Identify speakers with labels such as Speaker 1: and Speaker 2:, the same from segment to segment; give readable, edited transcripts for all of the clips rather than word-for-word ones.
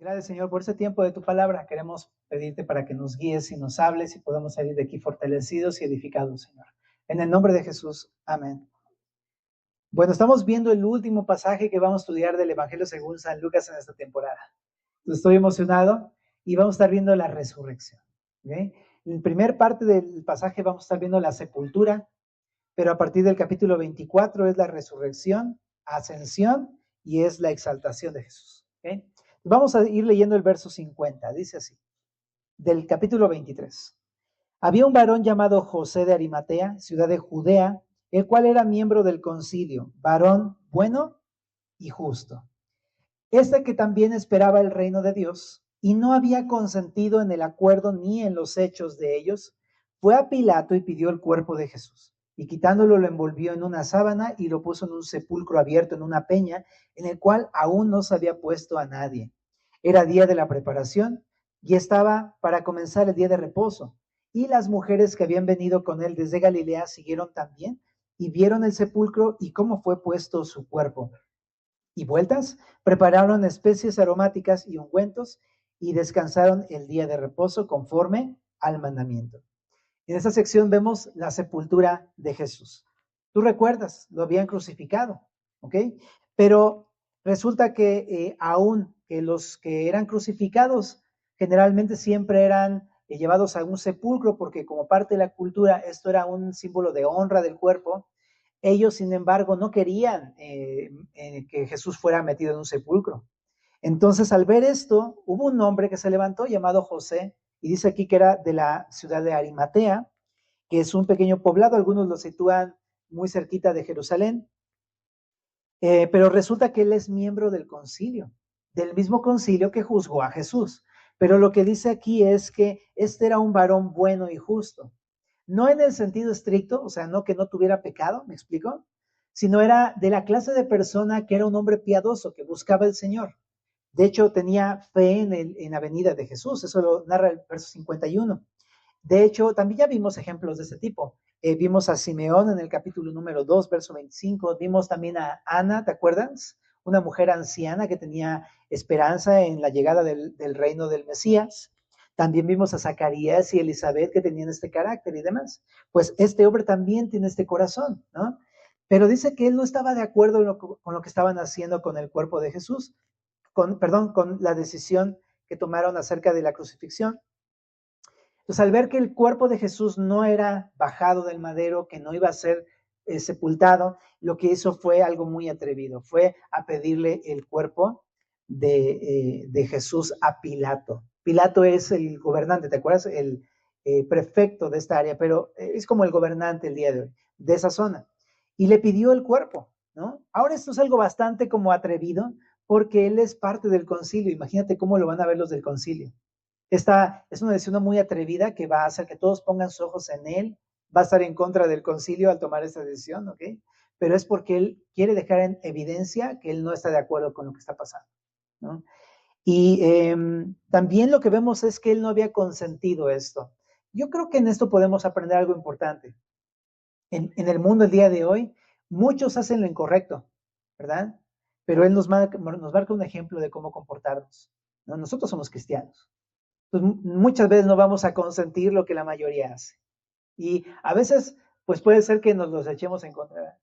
Speaker 1: Gracias, Señor, por este tiempo de tu palabra. Queremos pedirte para que nos guíes y nos hables y podamos salir de aquí fortalecidos y edificados, Señor. En el nombre de Jesús. Amén. Bueno, estamos viendo el último pasaje que vamos a estudiar del Evangelio según San Lucas en esta temporada. Estoy emocionado y vamos a estar viendo la resurrección. ¿Okay? En la primera parte del pasaje vamos a estar viendo la sepultura, pero a partir del capítulo 24 es la resurrección, ascensión y es la exaltación de Jesús. ¿Okay? Vamos a ir leyendo el verso 50, dice así, del capítulo 23. Había un varón llamado José de Arimatea, ciudad de Judea, el cual era miembro del concilio, varón bueno y justo. Este que también esperaba el reino de Dios y no había consentido en el acuerdo ni en los hechos de ellos, fue a Pilato y pidió el cuerpo de Jesús. Y quitándolo lo envolvió en una sábana y lo puso en un sepulcro abierto en una peña, en el cual aún no se había puesto a nadie. Era día de la preparación y estaba para comenzar el día de reposo. Y las mujeres que habían venido con él desde Galilea siguieron también y vieron el sepulcro y cómo fue puesto su cuerpo. Y vueltas, prepararon especies aromáticas y ungüentos y descansaron el día de reposo conforme al mandamiento. En esta sección vemos la sepultura de Jesús. Tú recuerdas, lo habían crucificado, ¿ok? Pero resulta que aún que los que eran crucificados generalmente siempre eran llevados a un sepulcro porque como parte de la cultura esto era un símbolo de honra del cuerpo. Ellos, sin embargo, no querían que Jesús fuera metido en un sepulcro. Entonces, al ver esto, hubo un hombre que se levantó llamado José, y dice aquí que era de la ciudad de Arimatea, que es un pequeño poblado, algunos lo sitúan muy cerquita de Jerusalén, pero resulta que él es miembro del mismo concilio que juzgó a Jesús. Pero lo que dice aquí es que este era un varón bueno y justo. No en el sentido estricto, o sea, no que no tuviera pecado, ¿me explico? Sino era de la clase de persona que era un hombre piadoso, que buscaba el Señor. De hecho, tenía fe en la venida de Jesús, eso lo narra el verso 51. De hecho, también ya vimos ejemplos de ese tipo. Vimos a Simeón en el capítulo número 2, verso 25. Vimos también a Ana, ¿te acuerdas? Una mujer anciana que tenía esperanza en la llegada del reino del Mesías. También vimos a Zacarías y Elizabeth que tenían este carácter y demás. Pues este hombre también tiene este corazón, ¿no? Pero dice que él no estaba de acuerdo con lo que estaban haciendo con el cuerpo de Jesús, con la decisión que tomaron acerca de la crucifixión. Entonces, al ver que el cuerpo de Jesús no era bajado del madero, que no iba a ser sepultado, lo que hizo fue algo muy atrevido, fue a pedirle el cuerpo de Jesús a Pilato. Pilato es el gobernante, ¿te acuerdas? El prefecto de esta área, pero es como el gobernante el día de hoy, de esa zona. Y le pidió el cuerpo, ¿no? Ahora esto es algo bastante como atrevido, porque él es parte del concilio. Imagínate cómo lo van a ver los del concilio. Esta es una decisión muy atrevida que va a hacer que todos pongan sus ojos en él, va a estar en contra del concilio al tomar esta decisión, ¿ok? Pero es porque él quiere dejar en evidencia que él no está de acuerdo con lo que está pasando, ¿no? Y también lo que vemos es que él no había consentido esto. Yo creo que en esto podemos aprender algo importante. En el mundo el día de hoy, muchos hacen lo incorrecto, ¿verdad? Pero él nos marca un ejemplo de cómo comportarnos, ¿no? Nosotros somos cristianos. Pues muchas veces no vamos a consentir lo que la mayoría hace. Y a veces, pues puede ser que nos los echemos en contra.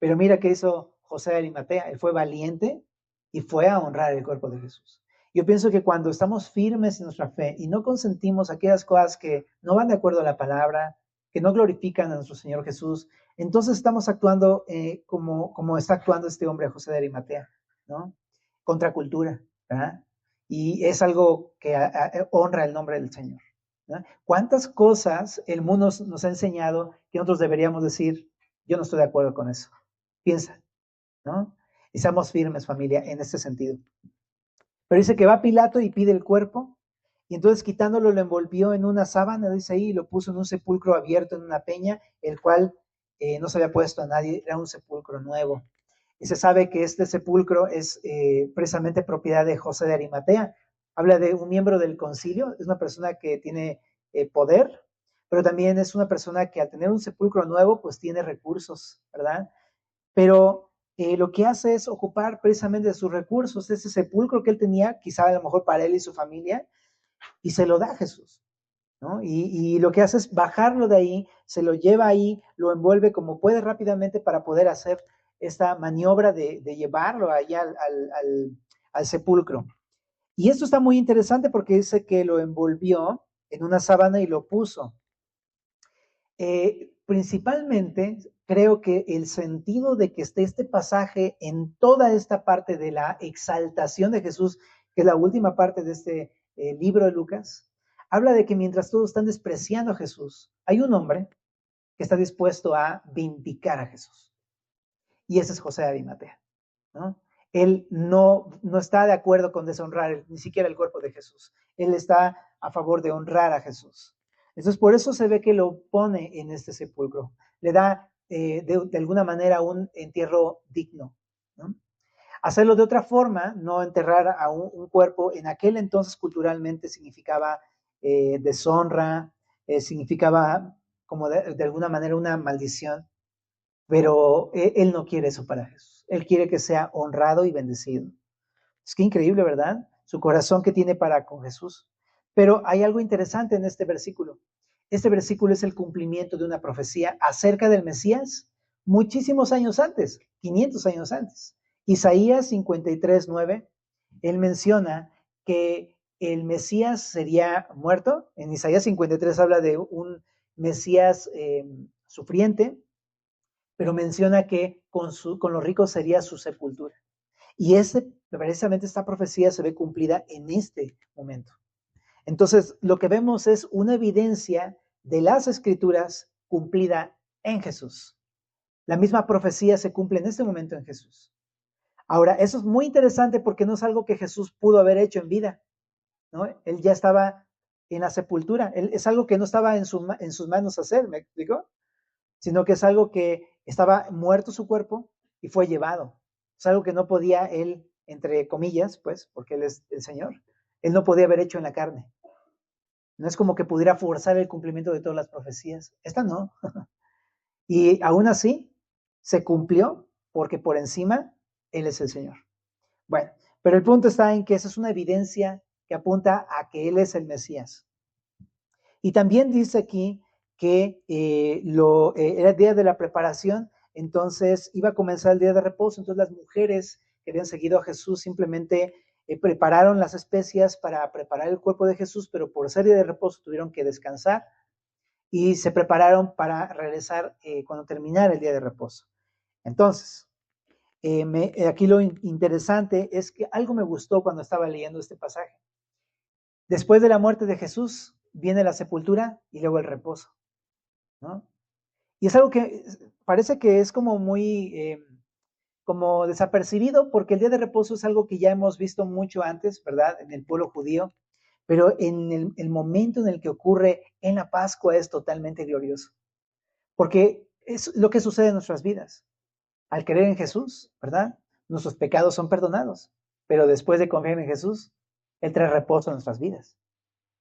Speaker 1: Pero mira qué hizo José de Arimatea. Él fue valiente y fue a honrar el cuerpo de Jesús. Yo pienso que cuando estamos firmes en nuestra fe y no consentimos aquellas cosas que no van de acuerdo a la palabra, que no glorifican a nuestro Señor Jesús, entonces estamos actuando como está actuando este hombre José de Arimatea, ¿no? Contra cultura, ¿verdad? Y es algo que honra el nombre del Señor, ¿no? ¿Cuántas cosas el mundo nos ha enseñado que nosotros deberíamos decir, yo no estoy de acuerdo con eso? Piensa, ¿no? Y seamos firmes, familia, en este sentido. Pero dice que va Pilato y pide el cuerpo, y entonces quitándolo lo envolvió en una sábana, dice ahí, y lo puso en un sepulcro abierto en una peña, el cual no se había puesto a nadie, era un sepulcro nuevo. Y se sabe que este sepulcro es precisamente propiedad de José de Arimatea. Habla de un miembro del concilio, es una persona que tiene poder, pero también es una persona que al tener un sepulcro nuevo, pues tiene recursos, ¿verdad? Pero lo que hace es ocupar precisamente de sus recursos, ese sepulcro que él tenía, quizá a lo mejor para él y su familia, y se lo da a Jesús, ¿no? Y lo que hace es bajarlo de ahí, se lo lleva ahí, lo envuelve como puede rápidamente para poder hacer esta maniobra de llevarlo allá al sepulcro. Y esto está muy interesante porque dice que lo envolvió en una sábana y lo puso. Principalmente creo que el sentido de que esté este pasaje en toda esta parte de la exaltación de Jesús, que es la última parte de este libro de Lucas, habla de que mientras todos están despreciando a Jesús, hay un hombre que está dispuesto a vindicar a Jesús. Y ese es José de Arimatea, ¿no? Él no está de acuerdo con deshonrar ni siquiera el cuerpo de Jesús. Él está a favor de honrar a Jesús. Entonces, por eso se ve que lo pone en este sepulcro. Le da, de alguna manera, un entierro digno, ¿no? Hacerlo de otra forma, no enterrar a un cuerpo, en aquel entonces culturalmente significaba deshonra, significaba como de alguna manera una maldición. Pero él no quiere eso para Jesús. Él quiere que sea honrado y bendecido. Es que increíble, ¿verdad? Su corazón que tiene para con Jesús. Pero hay algo interesante en este versículo. Este versículo es el cumplimiento de una profecía acerca del Mesías muchísimos años antes, 500 años antes. Isaías 53:9, él menciona que el Mesías sería muerto. En Isaías 53 habla de un Mesías sufriente, pero menciona que con los ricos sería su sepultura. Y precisamente esta profecía se ve cumplida en este momento. Entonces, lo que vemos es una evidencia de las escrituras cumplida en Jesús. La misma profecía se cumple en este momento en Jesús. Ahora, eso es muy interesante porque no es algo que Jesús pudo haber hecho en vida, ¿no? Él ya estaba en la sepultura. Es algo que no estaba en sus manos hacer, ¿me explico? Sino que es algo que estaba muerto su cuerpo y fue llevado. Es algo que no podía él, entre comillas, pues, porque él es el Señor, él no podía haber hecho en la carne. No es como que pudiera forzar el cumplimiento de todas las profecías. Esta no. Y aún así se cumplió porque por encima él es el Señor. Bueno, pero el punto está en que esa es una evidencia que apunta a que él es el Mesías. Y también dice aquí que era el día de la preparación, entonces iba a comenzar el día de reposo, entonces las mujeres que habían seguido a Jesús simplemente prepararon las especias para preparar el cuerpo de Jesús, pero por ser día de reposo tuvieron que descansar y se prepararon para regresar cuando terminara el día de reposo. Entonces, aquí lo interesante es que algo me gustó cuando estaba leyendo este pasaje. Después de la muerte de Jesús, viene la sepultura y luego el reposo, ¿no? Y es algo que parece que es como muy como desapercibido, porque el día de reposo es algo que ya hemos visto mucho antes, ¿verdad? En el pueblo judío, pero en el momento en el que ocurre en la Pascua es totalmente glorioso, porque es lo que sucede en nuestras vidas. Al creer en Jesús, ¿verdad? Nuestros pecados son perdonados, pero después de confiar en Jesús, Él trae reposo en nuestras vidas.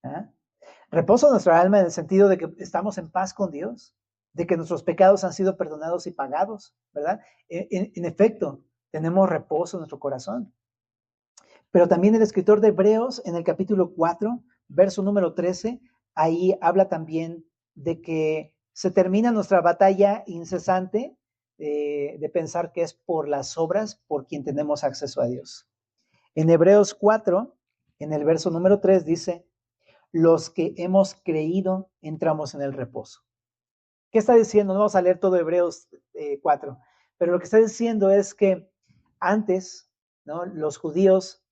Speaker 1: ¿Ah? Reposo nuestra alma en el sentido de que estamos en paz con Dios, de que nuestros pecados han sido perdonados y pagados, ¿verdad? En efecto, tenemos reposo en nuestro corazón. Pero también el escritor de Hebreos, en el capítulo 4, verso número 13, ahí habla también de que se termina nuestra batalla incesante de pensar que es por las obras por quien tenemos acceso a Dios. En Hebreos 4, en el verso número 3 dice, los que hemos creído entramos en el reposo. ¿Qué está diciendo? No vamos a leer todo Hebreos 4, pero lo que está diciendo es que antes, ¿no?, los judíos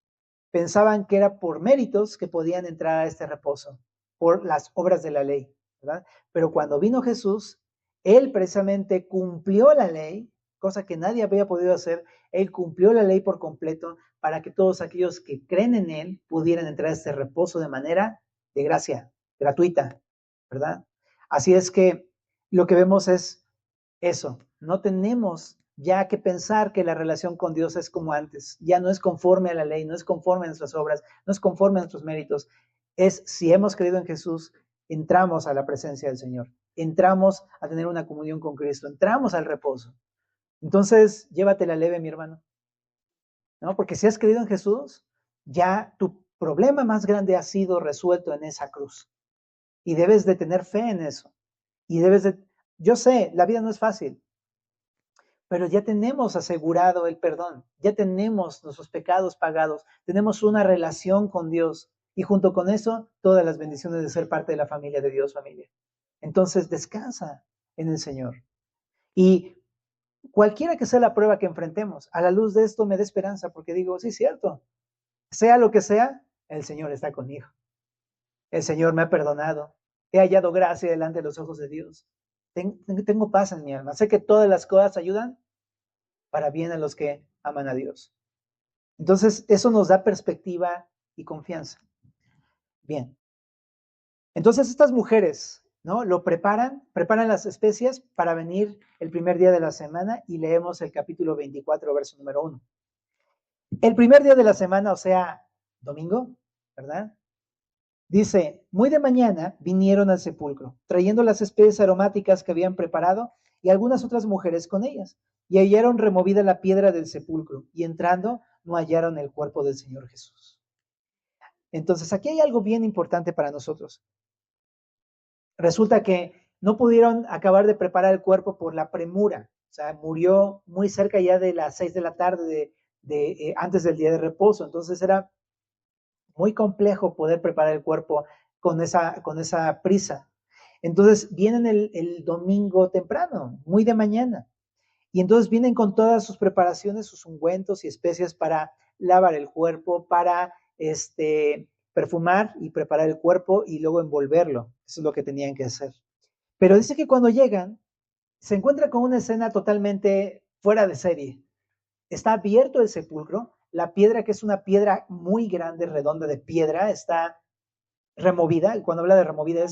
Speaker 1: pensaban que era por méritos que podían entrar a este reposo, por las obras de la ley, ¿verdad? Pero cuando vino Jesús, Él precisamente cumplió la ley, cosa que nadie había podido hacer. Él cumplió la ley por completo para que todos aquellos que creen en Él pudieran entrar a este reposo de manera de gracia, gratuita, ¿verdad? Así es que lo que vemos es eso. No tenemos ya que pensar que la relación con Dios es como antes. Ya no es conforme a la ley, no es conforme a nuestras obras, no es conforme a nuestros méritos. Es si hemos creído en Jesús, entramos a la presencia del Señor. Entramos a tener una comunión con Cristo, entramos al reposo. Entonces, llévatela leve, mi hermano, ¿no? Porque si has creído en Jesús, ya tu problema más grande ha sido resuelto en esa cruz. Y debes de tener fe en eso. Y debes de, yo sé, la vida no es fácil, pero ya tenemos asegurado el perdón, ya tenemos nuestros pecados pagados, tenemos una relación con Dios y junto con eso todas las bendiciones de ser parte de la familia de Dios, familia. Entonces descansa en el Señor. Y cualquiera que sea la prueba que enfrentemos, a la luz de esto me da esperanza porque digo, sí, cierto, sea lo que sea, el Señor está conmigo. El Señor me ha perdonado. He hallado gracia delante de los ojos de Dios. Tengo paz en mi alma. Sé que todas las cosas ayudan para bien a los que aman a Dios. Entonces, eso nos da perspectiva y confianza. Bien. Entonces, estas mujeres, ¿no? Lo preparan las especias para venir el primer día de la semana y leemos el capítulo 24, verso número 1. El primer día de la semana, o sea, domingo, ¿verdad? Dice, muy de mañana vinieron al sepulcro, trayendo las especies aromáticas que habían preparado y algunas otras mujeres con ellas, y hallaron removida la piedra del sepulcro, y entrando no hallaron el cuerpo del Señor Jesús. Entonces, aquí hay algo bien importante para nosotros. Resulta que no pudieron acabar de preparar el cuerpo por la premura, o sea, murió muy cerca ya de las 6 de la tarde, antes del día de reposo, entonces era muy complejo poder preparar el cuerpo con esa prisa. Entonces vienen el domingo temprano, muy de mañana, y entonces vienen con todas sus preparaciones, sus ungüentos y especias para lavar el cuerpo, para perfumar y preparar el cuerpo y luego envolverlo. Eso es lo que tenían que hacer. Pero dice que cuando llegan, se encuentra con una escena totalmente fuera de serie. Está abierto el sepulcro, la piedra, que es una piedra muy grande, redonda de piedra, está removida. Y cuando habla de removida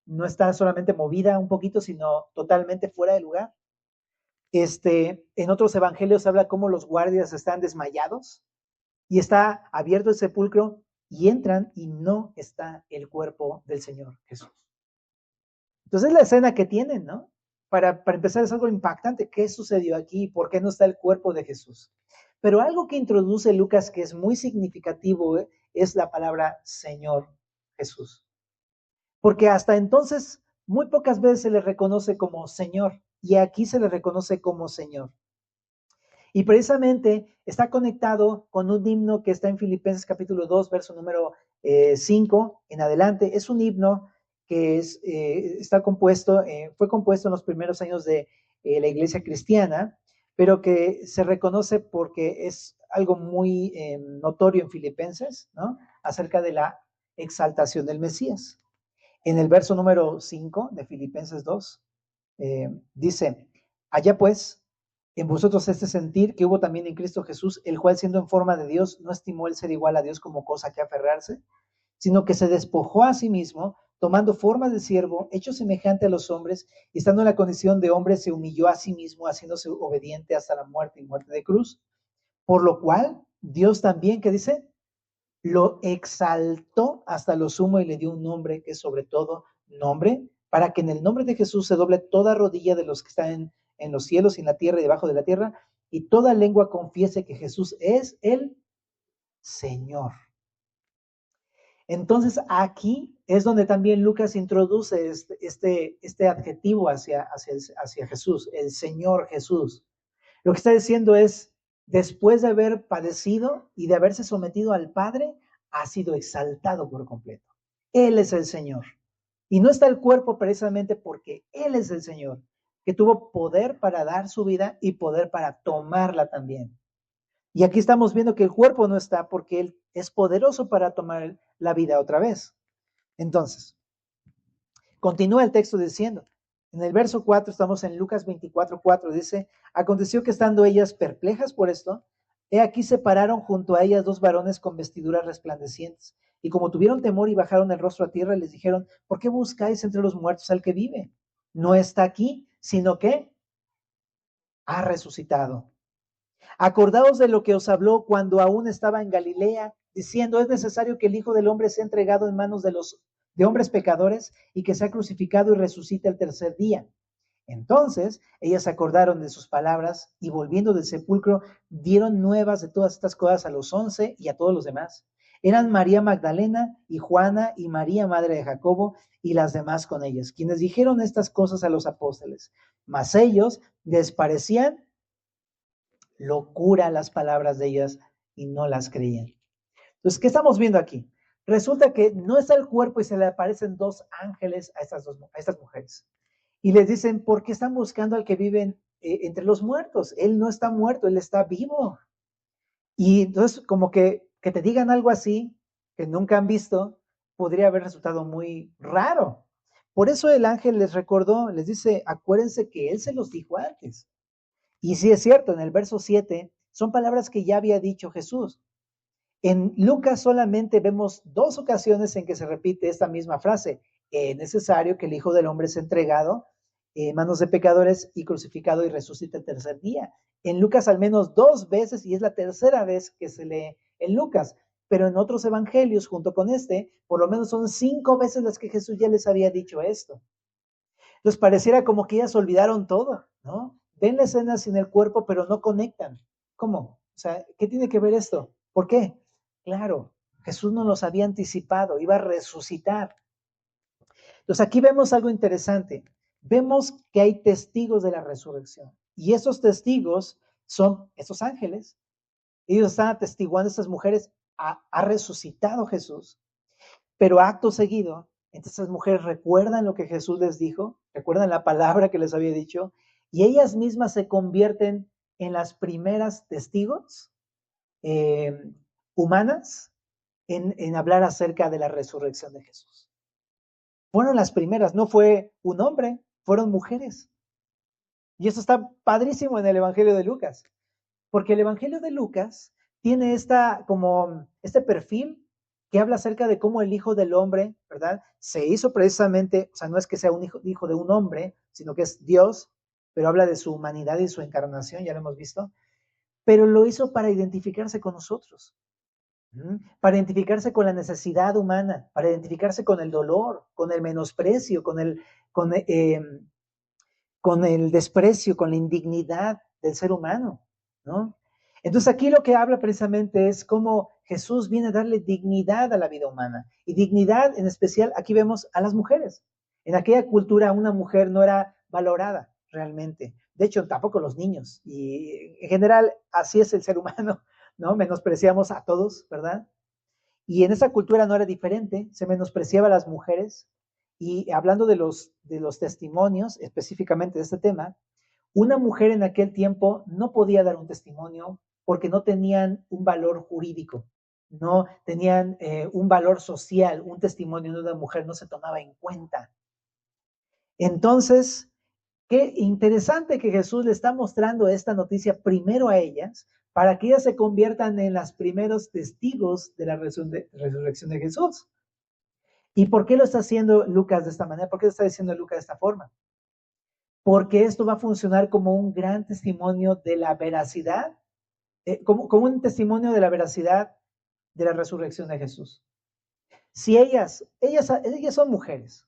Speaker 1: no está solamente movida un poquito, sino totalmente fuera de lugar. En otros evangelios habla cómo los guardias están desmayados y está abierto el sepulcro y entran y no está el cuerpo del Señor Jesús. Entonces es la escena que tienen, ¿no? Para empezar es algo impactante. ¿Qué sucedió aquí? ¿Por qué no está el cuerpo de Jesús? Pero algo que introduce Lucas que es muy significativo es la palabra Señor Jesús. Porque hasta entonces muy pocas veces se le reconoce como Señor y aquí se le reconoce como Señor. Y precisamente está conectado con un himno que está en Filipenses capítulo 2, verso número 5 en adelante. Es un himno que fue compuesto en los primeros años de la iglesia cristiana, pero que se reconoce porque es algo muy notorio en Filipenses, ¿no? Acerca de la exaltación del Mesías. En el verso número 5 de Filipenses 2, dice, allá pues, en vosotros este sentir que hubo también en Cristo Jesús, el cual siendo en forma de Dios, no estimó el ser igual a Dios como cosa que aferrarse, sino que se despojó a sí mismo, tomando forma de siervo, hecho semejante a los hombres, y estando en la condición de hombre, se humilló a sí mismo, haciéndose obediente hasta la muerte y muerte de cruz. Por lo cual, Dios también, ¿qué dice? Lo exaltó hasta lo sumo y le dio un nombre que es sobre todo nombre, para que en el nombre de Jesús se doble toda rodilla de los que están en los cielos y en la tierra y debajo de la tierra, y toda lengua confiese que Jesús es el Señor. Entonces aquí es donde también Lucas introduce este adjetivo hacia Jesús, el Señor Jesús. Lo que está diciendo es, después de haber padecido y de haberse sometido al Padre, ha sido exaltado por completo. Él es el Señor. Y no está el cuerpo precisamente porque Él es el Señor, que tuvo poder para dar su vida y poder para tomarla también. Y aquí estamos viendo que el cuerpo no está porque Él es poderoso para tomar la vida otra vez. Entonces, continúa el texto diciendo, en el verso 4, estamos en Lucas 24:4, dice, aconteció que estando ellas perplejas por esto, he aquí se pararon junto a ellas dos varones con vestiduras resplandecientes, y como tuvieron temor y bajaron el rostro a tierra, les dijeron, ¿por qué buscáis entre los muertos al que vive? No está aquí, sino que ha resucitado. Acordaos de lo que os habló cuando aún estaba en Galilea, diciendo, es necesario que el Hijo del Hombre sea entregado en manos de hombres pecadores y que sea crucificado y resucite el tercer día. Entonces, ellas se acordaron de sus palabras y volviendo del sepulcro, dieron nuevas de todas estas cosas a los 11 y a todos los demás. Eran María Magdalena y Juana y María, madre de Jacobo, y las demás con ellas, quienes dijeron estas cosas a los apóstoles. Mas ellos les parecían locura las palabras de ellas y no las creían. Entonces, ¿qué estamos viendo aquí? Resulta que no está el cuerpo y se le aparecen dos ángeles a estas mujeres. Y les dicen, ¿por qué están buscando al que vive entre los muertos? Él no está muerto, él está vivo. Y entonces, como que te digan algo así, que nunca han visto, podría haber resultado muy raro. Por eso el ángel les recordó, les dice, acuérdense que él se los dijo antes. Y sí es cierto, en el verso 7 son palabras que ya había dicho Jesús. En Lucas solamente vemos 2 ocasiones en que se repite esta misma frase. Es necesario que el Hijo del Hombre sea entregado en manos de pecadores y crucificado y resucite el tercer día. En Lucas al menos 2 veces y es la tercera vez que se lee en Lucas. Pero en otros evangelios, junto con este, por lo menos son 5 veces las que Jesús ya les había dicho esto. Entonces pareciera como que ellas olvidaron todo, ¿no? Ven la escena sin el cuerpo, pero no conectan. ¿Cómo? O sea, ¿qué tiene que ver esto? ¿Por qué? Claro, Jesús nos los había anticipado, iba a resucitar. Entonces aquí vemos algo interesante. Vemos que hay testigos de la resurrección. Y esos testigos son esos ángeles. Ellos están atestiguando a estas mujeres. Ha resucitado Jesús. Pero acto seguido, entonces las mujeres recuerdan lo que Jesús les dijo, recuerdan la palabra que les había dicho, y ellas mismas se convierten en las primeras testigos humanas en hablar acerca de la resurrección de Jesús. Fueron las primeras, no fue un hombre, fueron mujeres. Y eso está padrísimo en el Evangelio de Lucas, porque el Evangelio de Lucas tiene este perfil que habla acerca de cómo el Hijo del Hombre, ¿verdad? Se hizo precisamente, o sea, no es que sea un hijo de un hombre, sino que es Dios, pero habla de su humanidad y su encarnación, ya lo hemos visto, pero lo hizo para identificarse con nosotros, para identificarse con la necesidad humana, para identificarse con el dolor, con el menosprecio, con el desprecio, con la indignidad del ser humano, ¿no? Entonces aquí lo que habla precisamente es cómo Jesús viene a darle dignidad a la vida humana. Y dignidad en especial, aquí vemos a las mujeres. En aquella cultura una mujer no era valorada realmente. De hecho, tampoco los niños. Y en general así es el ser humano, ¿no? Menospreciamos a todos, ¿verdad? Y en esa cultura no era diferente, se menospreciaba a las mujeres. Y hablando de los testimonios, específicamente de este tema, una mujer en aquel tiempo no podía dar un testimonio porque no tenían un valor jurídico, no tenían un valor social, un testimonio de una mujer no se tomaba en cuenta. Entonces, qué interesante que Jesús le está mostrando esta noticia primero a ellas, para que ellas se conviertan en los primeros testigos de la resurrección de Jesús. ¿Y por qué lo está haciendo Lucas de esta manera? ¿Por qué lo está diciendo Lucas de esta forma? Porque esto va a funcionar como un gran testimonio de la veracidad, como un testimonio de la veracidad de la resurrección de Jesús. Si ellas son mujeres,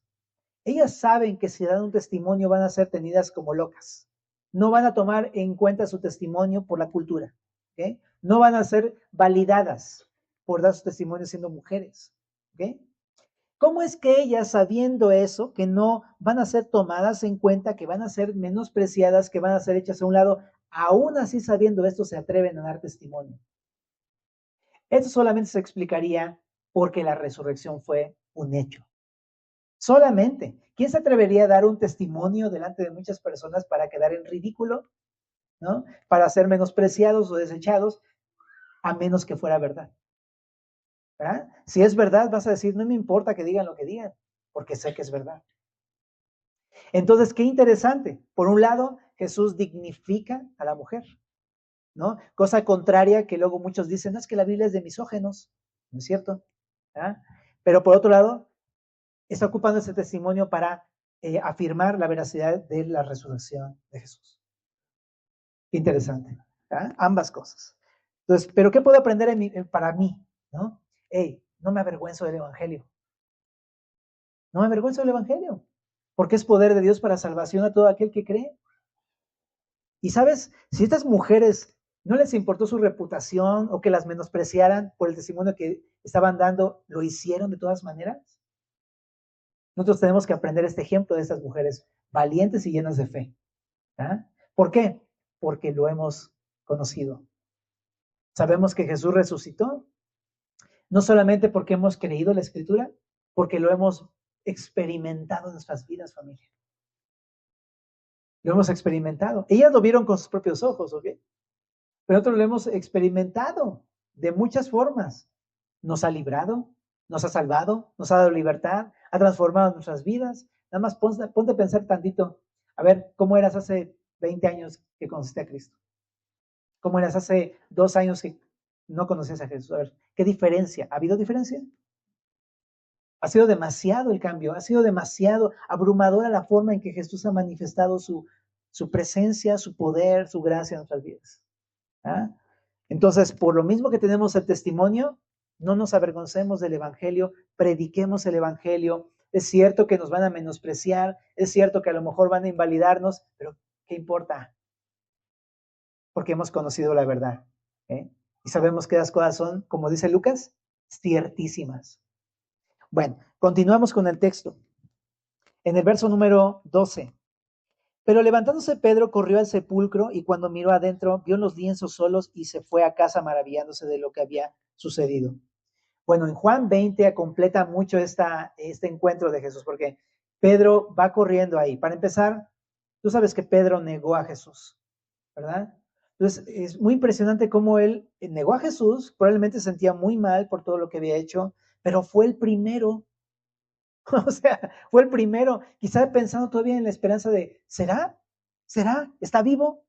Speaker 1: ellas saben que si dan un testimonio van a ser tenidas como locas. No van a tomar en cuenta su testimonio por la cultura. ¿Okay? No van a ser validadas por dar su testimonio siendo mujeres. ¿Okay? ¿Cómo es que ellas, sabiendo eso, que no van a ser tomadas en cuenta, que van a ser menospreciadas, que van a ser hechas a un lado, aún así sabiendo esto, se atreven a dar testimonio? Esto solamente se explicaría porque la resurrección fue un hecho. Solamente. ¿Quién se atrevería a dar un testimonio delante de muchas personas para quedar en ridículo? ¿No? Para ser menospreciados o desechados, a menos que fuera verdad. ¿Verdad? Si es verdad, vas a decir, no me importa que digan lo que digan, porque sé que es verdad. Entonces, qué interesante. Por un lado, Jesús dignifica a la mujer, ¿no? Cosa contraria que luego muchos dicen, no, es que la Biblia es de misógenos. No es cierto. ¿Verdad? Pero por otro lado, está ocupando ese testimonio para afirmar la veracidad de la resurrección de Jesús. Interesante. ¿Verdad? Ambas cosas. Entonces, ¿pero qué puedo aprender para mí? ¿No? Hey, no me avergüenzo del Evangelio. No me avergüenzo del Evangelio. porque es poder de Dios para salvación a todo aquel que cree. Y sabes, si estas mujeres no les importó su reputación o que las menospreciaran por el testimonio que estaban dando, lo hicieron de todas maneras. Nosotros tenemos que aprender este ejemplo de estas mujeres valientes y llenas de fe. ¿Ah? ¿Por qué? Porque lo hemos conocido. Sabemos que Jesús resucitó, no solamente porque hemos creído la Escritura, porque lo hemos experimentado en nuestras vidas, familia. Lo hemos experimentado. Ellas lo vieron con sus propios ojos, ¿ok? Pero nosotros lo hemos experimentado de muchas formas. Nos ha librado, nos ha salvado, nos ha dado libertad, ha transformado nuestras vidas. Nada más ponte a pensar tantito, a ver, ¿cómo eras hace 20 años que conociste a Cristo? ¿Cómo eras hace 2 años que no conocías a Jesús? A ver, ¿qué diferencia? ¿Ha habido diferencia? Ha sido demasiado el cambio, ha sido demasiado abrumadora la forma en que Jesús ha manifestado su presencia, su poder, su gracia en nuestras vidas. ¿Ah? Entonces, por lo mismo que tenemos el testimonio, no nos avergoncemos del Evangelio, prediquemos el Evangelio. Es cierto que nos van a menospreciar, es cierto que a lo mejor van a invalidarnos, pero ¿qué importa? Porque hemos conocido la verdad. ¿Eh? Y sabemos que las cosas son, como dice Lucas, ciertísimas. Bueno, continuamos con el texto. En el verso número 12. Pero levantándose Pedro corrió al sepulcro y cuando miró adentro vio los lienzos solos y se fue a casa maravillándose de lo que había sucedido. Bueno, en Juan 20 completa mucho este encuentro de Jesús porque Pedro va corriendo ahí. Para empezar, tú sabes que Pedro negó a Jesús, ¿verdad? Entonces es muy impresionante cómo él negó a Jesús, probablemente se sentía muy mal por todo lo que había hecho, pero fue el primero. O sea, fue el primero, quizá pensando todavía en la esperanza de, ¿será? ¿Será? ¿Está vivo?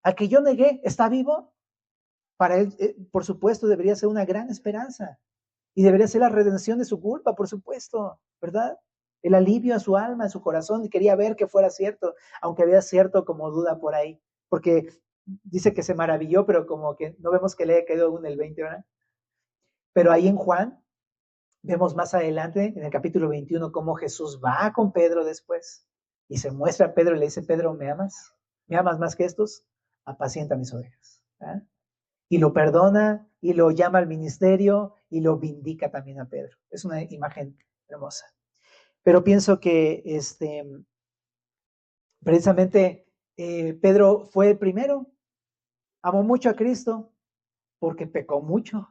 Speaker 1: Al que yo negué, ¿está vivo? Para él, por supuesto, debería ser una gran esperanza. Y debería ser la redención de su culpa, por supuesto, ¿verdad? El alivio a su alma, a su corazón, y quería ver que fuera cierto, aunque había cierto como duda por ahí, porque dice que se maravilló, pero como que no vemos que le haya quedado aún el 20, ¿verdad? Pero ahí en Juan, vemos más adelante, en el capítulo 21, cómo Jesús va con Pedro después y se muestra a Pedro y le dice, Pedro, ¿me amas? ¿Me amas más que estos? Apacienta mis ovejas. ¿Ah? Y lo perdona y lo llama al ministerio y lo vindica también a Pedro. Es una imagen hermosa. Pero pienso que precisamente Pedro fue el primero, amó mucho a Cristo porque pecó mucho.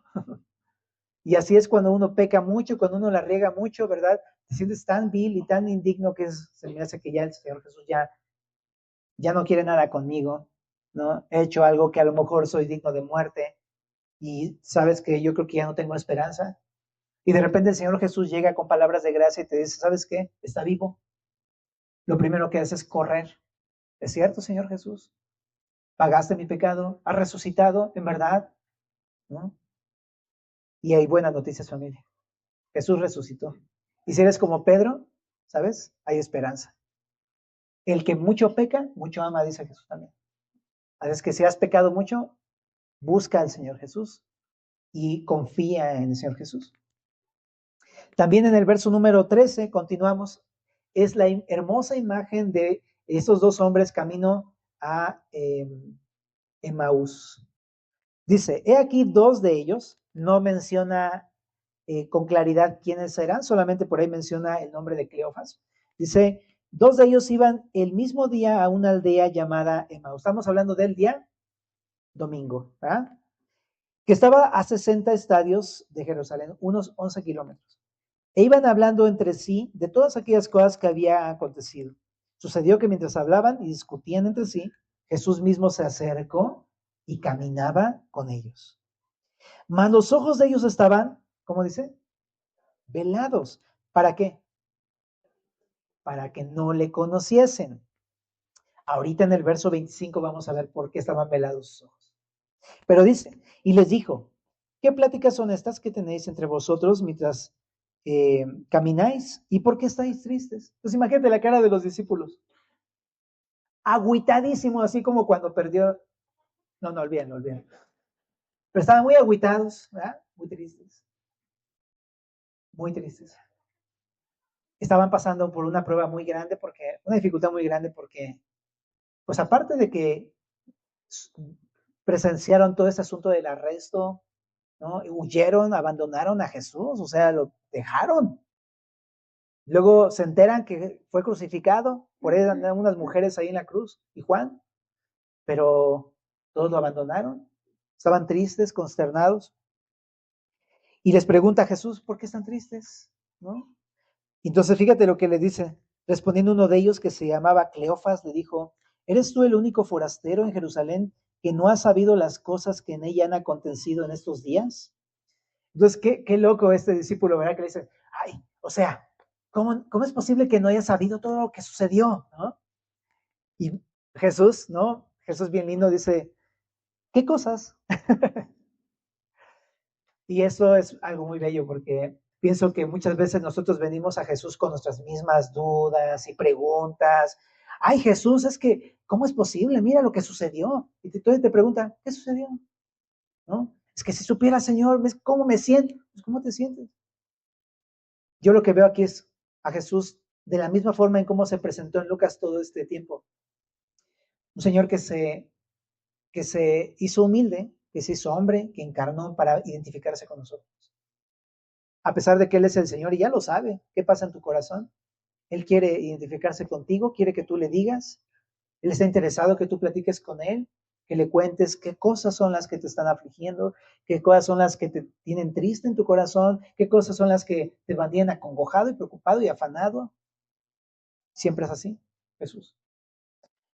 Speaker 1: Y así es cuando uno peca mucho, cuando uno la riega mucho, ¿verdad? Te sientes tan vil y tan indigno que se me hace que ya el Señor Jesús ya no quiere nada conmigo, ¿no? He hecho algo que a lo mejor soy digno de muerte y sabes que yo creo que ya no tengo esperanza. Y de repente el Señor Jesús llega con palabras de gracia y te dice, ¿sabes qué? Está vivo. Lo primero que haces es correr. ¿Es cierto, Señor Jesús? Pagaste mi pecado, has resucitado, en verdad, ¿no? Y hay buenas noticias, familia. Jesús resucitó. Y si eres como Pedro, ¿sabes? Hay esperanza. El que mucho peca, mucho ama, dice Jesús también. Así es que si has pecado mucho, busca al Señor Jesús y confía en el Señor Jesús. También en el verso número 13, continuamos, es la hermosa imagen de esos dos hombres camino a Emaús. Dice, he aquí dos de ellos, no menciona con claridad quiénes serán, solamente por ahí menciona el nombre de Cleofas. Dice, dos de ellos iban el mismo día a una aldea llamada Emaús. Estamos hablando del día domingo, ¿verdad? Que estaba a 60 estadios de Jerusalén, unos 11 kilómetros. E iban hablando entre sí de todas aquellas cosas que había acontecido. Sucedió que mientras hablaban y discutían entre sí, Jesús mismo se acercó y caminaba con ellos. Mas los ojos de ellos estaban, ¿cómo dice? Velados. ¿Para qué? Para que no le conociesen. Ahorita en el verso 25 vamos a ver por qué estaban velados sus ojos. Pero dice, y les dijo, ¿qué pláticas son estas que tenéis entre vosotros mientras camináis? ¿Y por qué estáis tristes? Pues imagínate la cara de los discípulos. Agüitadísimos, así como cuando perdió. No, olvídenlo. Pero estaban muy agüitados, ¿verdad? Muy tristes. Muy tristes. estaban pasando por una prueba muy grande, una dificultad muy grande porque, pues aparte de que presenciaron todo este asunto del arresto, ¿no? Huyeron, abandonaron a Jesús, o sea, lo dejaron. Luego se enteran que fue crucificado, por ahí andaban unas mujeres ahí en la cruz, y Juan, pero todos lo abandonaron, estaban tristes, consternados, y les pregunta a Jesús, ¿por qué están tristes? ¿No? Entonces fíjate lo que le dice, respondiendo uno de ellos que se llamaba Cleofas, le dijo, ¿eres tú el único forastero en Jerusalén que no ha sabido las cosas que en ella han acontecido en estos días? Entonces, qué loco este discípulo, ¿verdad? Que le dice, ay, o sea, ¿cómo es posible que no haya sabido todo lo que sucedió? ¿No? Y Jesús, ¿no? Jesús bien lindo dice, ¿qué cosas? Y eso es algo muy bello porque pienso que muchas veces nosotros venimos a Jesús con nuestras mismas dudas y preguntas. Ay, Jesús, es que, ¿cómo es posible? Mira lo que sucedió. Y te pregunta, ¿qué sucedió? ¿No? Es que si supiera, Señor, ¿cómo me siento? Pues, ¿cómo te sientes? Yo lo que veo aquí es a Jesús de la misma forma en cómo se presentó en Lucas todo este tiempo. Un Señor que se hizo humilde, que se hizo hombre, que encarnó para identificarse con nosotros. A pesar de que Él es el Señor y ya lo sabe, ¿qué pasa en tu corazón? Él quiere identificarse contigo, quiere que tú le digas, Él está interesado que tú platiques con Él, que le cuentes qué cosas son las que te están afligiendo, qué cosas son las que te tienen triste en tu corazón, qué cosas son las que te mantienen acongojado y preocupado y afanado. Siempre es así, Jesús.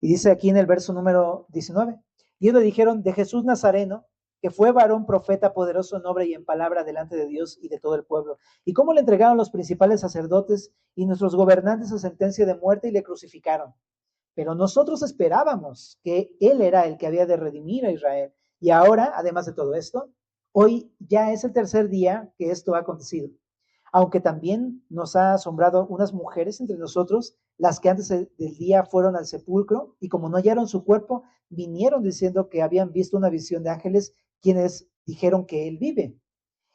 Speaker 1: Y dice aquí en el verso número 19, y ellos le dijeron de Jesús Nazareno, que fue varón profeta poderoso en obra y en palabra delante de Dios y de todo el pueblo. Y cómo le entregaron los principales sacerdotes y nuestros gobernantes a sentencia de muerte y le crucificaron. Pero nosotros esperábamos que Él era el que había de redimir a Israel. Y ahora, además de todo esto, hoy ya es el tercer día que esto ha acontecido. Aunque también nos ha asombrado unas mujeres entre nosotros, las que antes del día fueron al sepulcro y como no hallaron su cuerpo, vinieron diciendo que habían visto una visión de ángeles quienes dijeron que Él vive.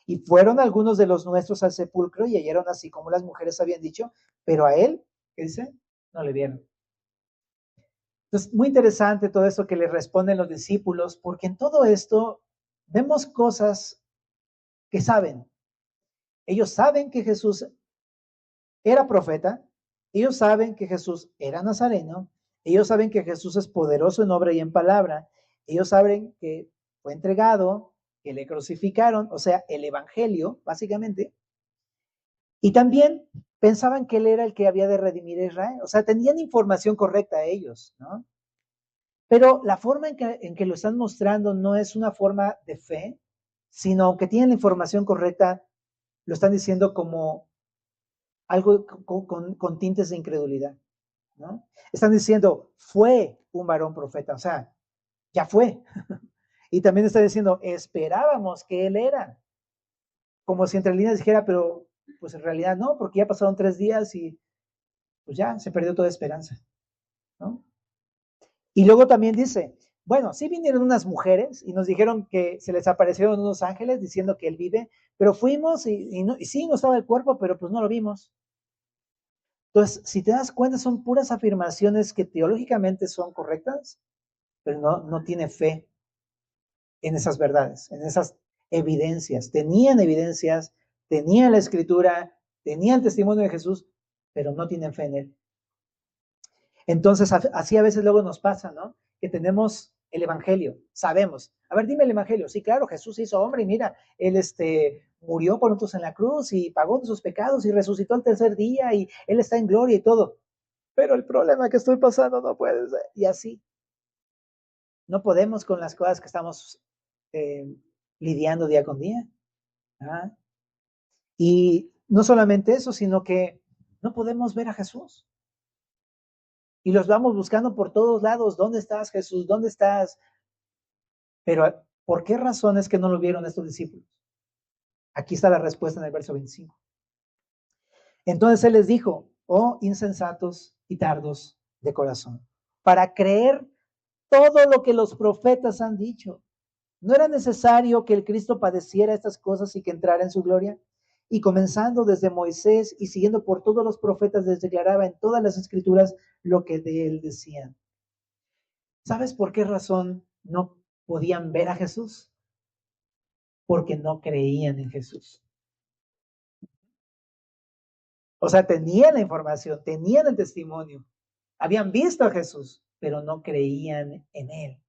Speaker 1: Y fueron algunos de los nuestros al sepulcro y hallaron así como las mujeres habían dicho, pero a Él, ¿qué dice? No le vieron. Entonces, muy interesante todo esto que le responden los discípulos, porque en todo esto vemos cosas que saben. Ellos saben que Jesús era profeta, ellos saben que Jesús era nazareno, ellos saben que Jesús es poderoso en obra y en palabra, ellos saben que fue entregado, que le crucificaron, o sea, el evangelio, básicamente, y también pensaban que él era el que había de redimir a Israel, o sea, tenían información correcta ellos, ¿no? Pero la forma en que lo están mostrando no es una forma de fe, sino que tienen la información correcta, lo están diciendo como algo con tintes de incredulidad, ¿no? Están diciendo, fue un varón profeta, o sea, ya fue. Y también están diciendo, esperábamos que él era. Como si entre líneas dijera, pero pues en realidad no, porque ya pasaron 3 días y pues ya se perdió toda esperanza, ¿no? Y luego también dice, bueno, sí vinieron unas mujeres y nos dijeron que se les aparecieron unos ángeles diciendo que él vive, pero fuimos y sí, no estaba el cuerpo, pero pues no lo vimos. Entonces, si te das cuenta, son puras afirmaciones que teológicamente son correctas, pero no tiene fe en esas verdades, en esas evidencias. Tenían evidencias, tenían la escritura, tenían el testimonio de Jesús, pero no tienen fe en él. Entonces, así a veces luego nos pasa, ¿no? Que tenemos el evangelio, sabemos. A ver, dime el evangelio. Sí, claro, Jesús se hizo hombre y mira, él murió por nosotros en la cruz y pagó nuestros pecados y resucitó al tercer día y él está en gloria y todo. Pero el problema que estoy pasando no puede ser. Y así, no podemos con las cosas que estamos eh, lidiando día con día. ¿Ah? Y no solamente eso, sino que no podemos ver a Jesús. Y los vamos buscando por todos lados. ¿Dónde estás, Jesús? ¿Dónde estás? Pero, ¿por qué razón es que no lo vieron estos discípulos? Aquí está la respuesta en el verso 25. Entonces Él les dijo, oh insensatos y tardos de corazón, para creer todo lo que los profetas han dicho. ¿No era necesario que el Cristo padeciera estas cosas y que entrara en su gloria? y comenzando desde Moisés y siguiendo por todos los profetas, les declaraba en todas las escrituras lo que de él decían. ¿Sabes por qué razón no podían ver a Jesús? Porque no creían en Jesús. O sea, tenían la información, tenían el testimonio, habían visto a Jesús, pero no creían en él.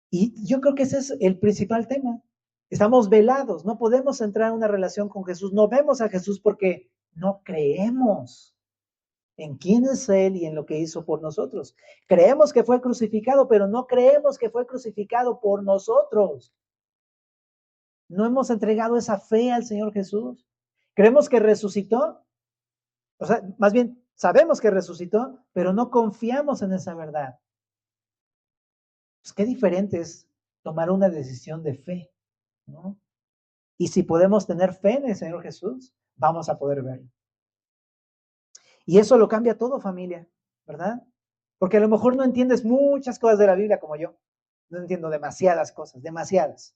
Speaker 1: Y yo creo que ese es el principal tema. Estamos velados, no podemos entrar en una relación con Jesús, no vemos a Jesús porque no creemos en quién es Él y en lo que hizo por nosotros. Creemos que fue crucificado, pero no creemos que fue crucificado por nosotros. No hemos entregado esa fe al Señor Jesús. Creemos que resucitó, o sea, más bien sabemos que resucitó, pero no confiamos en esa verdad. Pues qué diferente es tomar una decisión de fe, ¿no? Y si podemos tener fe en el Señor Jesús, vamos a poder verlo. Y eso lo cambia todo, familia, ¿verdad? Porque a lo mejor no entiendes muchas cosas de la Biblia como yo. No entiendo demasiadas cosas, demasiadas.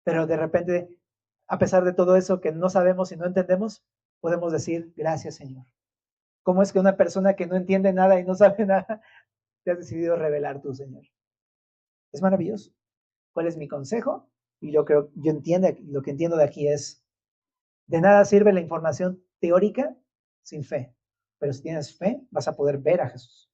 Speaker 1: Pero de repente, a pesar de todo eso que no sabemos y no entendemos, podemos decir, gracias, Señor. ¿Cómo es que una persona que no entiende nada y no sabe nada, te has decidido revelar tú, Señor? Es maravilloso. ¿Cuál es mi consejo? Y yo creo, lo que entiendo de aquí es, de nada sirve la información teórica sin fe. Pero si tienes fe, vas a poder ver a Jesús.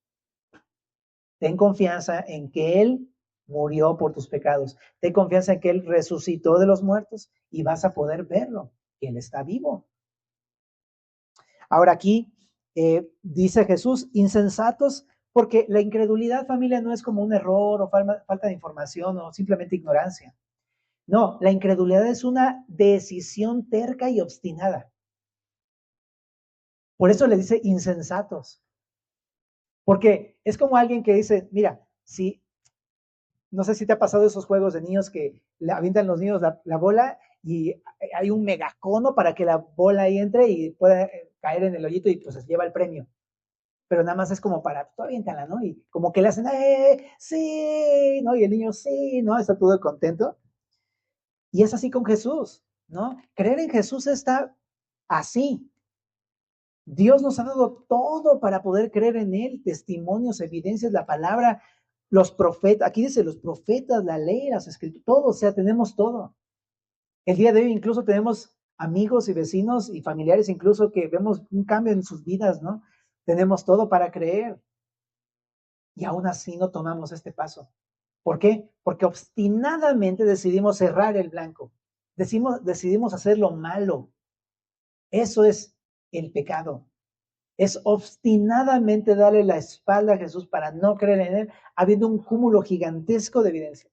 Speaker 1: Ten confianza en que Él murió por tus pecados. Ten confianza en que Él resucitó de los muertos y vas a poder verlo, que Él está vivo. Ahora aquí dice Jesús, insensatos, porque la incredulidad, familia, no es como un error o falta de información o simplemente ignorancia. No, la incredulidad es una decisión terca y obstinada. Por eso le dice insensatos. Porque es como alguien que dice, mira, si, no sé si te ha pasado esos juegos de niños que le avientan los niños la bola y hay un megacono para que la bola ahí entre y pueda caer en el hoyito y pues se lleva el premio. Pero nada más es como para, tú aviéntala, ¿no? Y como que le hacen, sí, ¿no? Y el niño, sí, ¿no? Está todo contento. Y es así con Jesús, ¿no? Creer en Jesús está así. Dios nos ha dado todo para poder creer en Él, testimonios, evidencias, la palabra, los profetas, aquí dice los profetas, la ley, las escrituras, todo, o sea, tenemos todo. El día de hoy incluso tenemos amigos y vecinos y familiares incluso que vemos un cambio en sus vidas, ¿no? Tenemos todo para creer. Y aún así no tomamos este paso. ¿Por qué? Porque obstinadamente decidimos cerrar el blanco. Decidimos hacer lo malo. Eso es el pecado. Es obstinadamente darle la espalda a Jesús para no creer en Él, habiendo un cúmulo gigantesco de evidencia.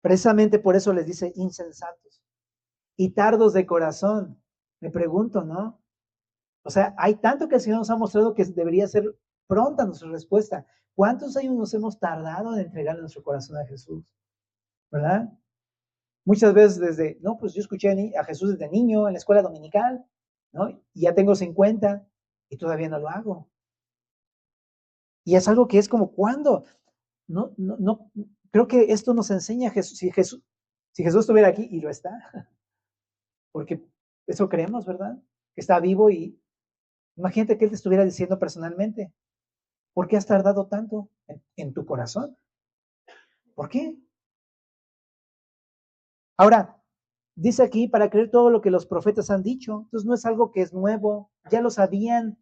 Speaker 1: Precisamente por eso les dice insensatos y tardos de corazón. Me pregunto, ¿no? O sea, hay tanto que el Señor nos ha mostrado que debería ser pronta nuestra respuesta. ¿Cuántos años nos hemos tardado en entregar nuestro corazón a Jesús? ¿Verdad? Muchas veces desde, no, pues yo escuché a Jesús desde niño en la escuela dominical, ¿no? Y ya tengo 50 y todavía no lo hago. Y es algo que es como, ¿cuándo? No, creo que esto nos enseña Jesús. Si Jesús estuviera aquí, y lo está, porque eso creemos, ¿verdad? Que está vivo y imagínate que Él te estuviera diciendo personalmente, ¿por qué has tardado tanto en tu corazón? ¿Por qué? Ahora, dice aquí, para creer todo lo que los profetas han dicho. Entonces no es algo que es nuevo, ya lo sabían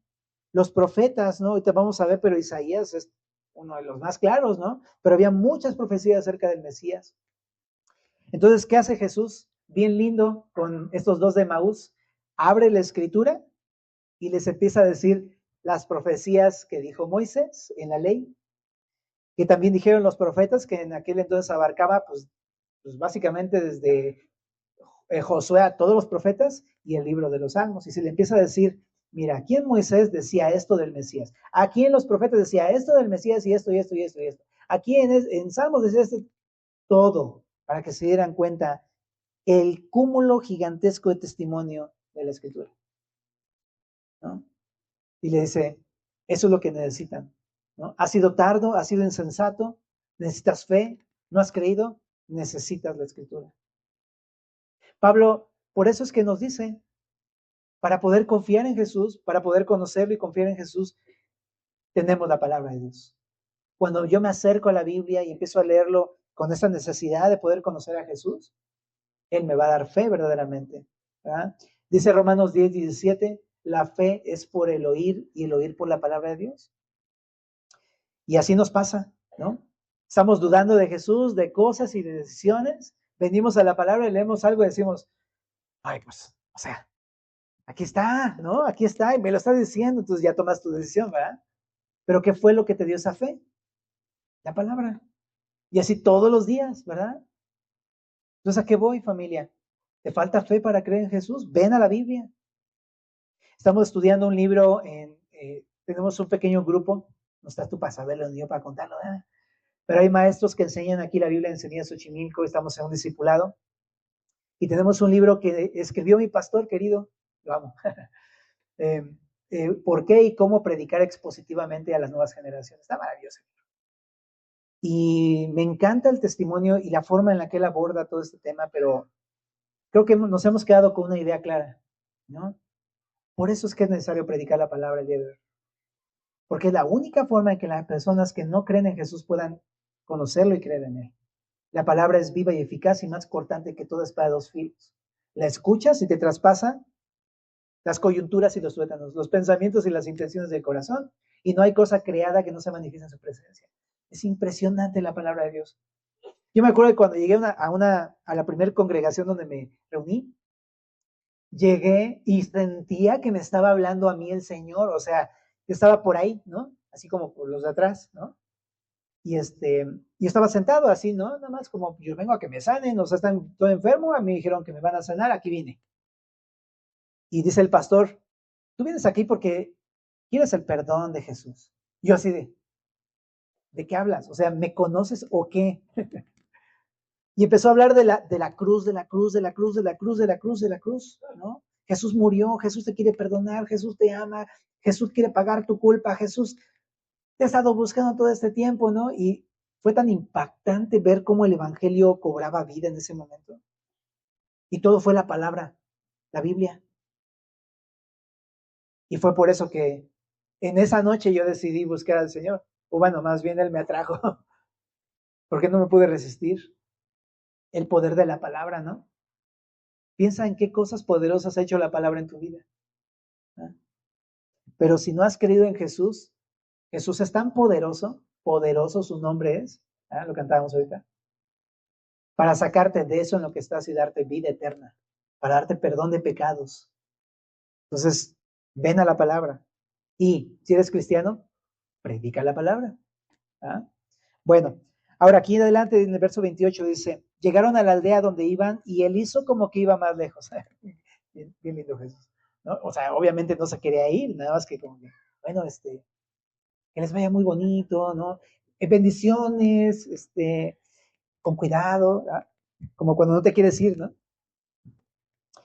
Speaker 1: los profetas, ¿no? Ahorita vamos a ver, pero Isaías es uno de los más claros, ¿no? Pero había muchas profecías acerca del Mesías. Entonces, ¿qué hace Jesús? Bien lindo con estos dos de Emaús. Abre la escritura y les empieza a decir las profecías que dijo Moisés en la ley, que también dijeron los profetas, que en aquel entonces abarcaba, pues básicamente desde Josué a todos los profetas y el libro de los Salmos. Y se le empieza a decir, mira, aquí en Moisés decía esto del Mesías, aquí en los profetas decía esto del Mesías y esto y esto y esto y esto. Aquí en Salmos decía esto, todo, para que se dieran cuenta el cúmulo gigantesco de testimonio de la Escritura, ¿no? Y le dice, eso es lo que necesitan, ¿no? Has sido tardo, has sido insensato, necesitas fe, no has creído, necesitas la Escritura. Pablo, por eso es que nos dice, para poder confiar en Jesús, para poder conocerlo y confiar en Jesús, tenemos la palabra de Dios. Cuando yo me acerco a la Biblia y empiezo a leerlo con esa necesidad de poder conocer a Jesús, Él me va a dar fe verdaderamente, ¿verdad? Dice Romanos 10:17, la fe es por el oír y el oír por la palabra de Dios. Y así nos pasa, ¿no? Estamos dudando de Jesús, de cosas y de decisiones. Venimos a la palabra y leemos algo y decimos, ay, pues, o sea, aquí está, ¿no? Aquí está y me lo está diciendo, entonces ya tomas tu decisión, ¿verdad? Pero ¿qué fue lo que te dio esa fe? La palabra. Y así todos los días, ¿verdad? Entonces, ¿a qué voy, familia? ¿Te falta fe para creer en Jesús? Ven a la Biblia. Estamos estudiando un libro, tenemos un pequeño grupo, no estás tú para saberlo ni yo para contarlo, ¿verdad? Pero hay maestros que enseñan aquí la Biblia en Enseñanza Xochimilco, estamos en un discipulado, y tenemos un libro que escribió mi pastor querido, lo amo, ¿por qué y cómo predicar expositivamente a las nuevas generaciones? Está maravilloso. Y me encanta el testimonio y la forma en la que él aborda todo este tema, pero creo que nos hemos quedado con una idea clara, ¿no? Por eso es que es necesario predicar la palabra el día de hoy. Porque es la única forma en que las personas que no creen en Jesús puedan conocerlo y creer en él. La palabra es viva y eficaz y más cortante que toda espada de dos filos. La escuchas y te traspasa las coyunturas y los tuétanos, los pensamientos y las intenciones del corazón, y no hay cosa creada que no se manifieste en su presencia. Es impresionante la palabra de Dios. Yo me acuerdo que cuando llegué a la primera congregación donde me reuní, llegué y sentía que me estaba hablando a mí el Señor, o sea, yo estaba por ahí, ¿no? Así como por los de atrás, ¿no? Y estaba sentado así, ¿no? Nada más como yo vengo a que me sanen, o sea, están todo enfermo, a mí dijeron que me van a sanar, aquí vine. Y dice el pastor, tú vienes aquí porque quieres el perdón de Jesús. Yo así ¿de qué hablas? O sea, ¿me conoces o qué? Y empezó a hablar de la cruz, de la cruz, de la cruz, de la cruz, de la cruz, de la cruz, ¿no? Jesús murió, Jesús te quiere perdonar, Jesús te ama, Jesús quiere pagar tu culpa, Jesús te ha estado buscando todo este tiempo, ¿no? Y fue tan impactante ver cómo el evangelio cobraba vida en ese momento. Y todo fue la palabra, la Biblia. Y fue por eso que en esa noche yo decidí buscar al Señor. O bueno, más bien Él me atrajo, porque no me pude resistir. El poder de la palabra, ¿no? Piensa en qué cosas poderosas ha hecho la palabra en tu vida. ¿No? Pero si no has creído en Jesús, Jesús es tan poderoso, poderoso su nombre es, ¿eh? Lo cantábamos ahorita, para sacarte de eso en lo que estás y darte vida eterna, para darte perdón de pecados. Entonces, ven a la palabra. Y si eres cristiano, predica la palabra. ¿Ah? Bueno, ahora aquí en adelante en el verso 28 dice, llegaron a la aldea donde iban y él hizo como que iba más lejos. Bien, bien lindo Jesús, ¿no? O sea, obviamente no se quería ir, nada más que como que, bueno, que les vaya muy bonito, ¿no? Bendiciones, con cuidado, ¿verdad? Como cuando no te quieres ir, ¿no?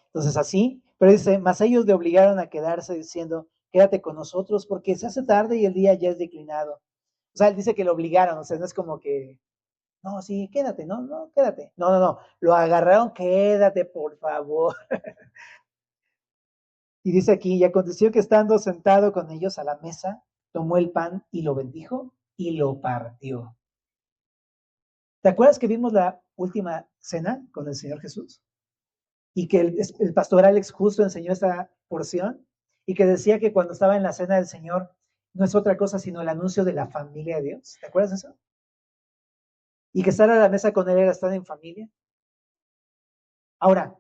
Speaker 1: Entonces así, pero dice, más ellos le obligaron a quedarse diciendo, quédate con nosotros porque se hace tarde y el día ya es declinado. O sea, él dice que lo obligaron, o sea, no es como que, no, sí, quédate, no, no, quédate. No, no, no, lo agarraron, quédate, por favor. Y dice aquí, y aconteció que estando sentado con ellos a la mesa, tomó el pan y lo bendijo y lo partió. ¿Te acuerdas que vimos la última cena con el Señor Jesús? Y que el pastor Alex justo enseñó esta porción y que decía que cuando estaba en la cena del Señor no es otra cosa sino el anuncio de la familia de Dios. ¿Te acuerdas de eso? Y que estar a la mesa con él era estar en familia. Ahora,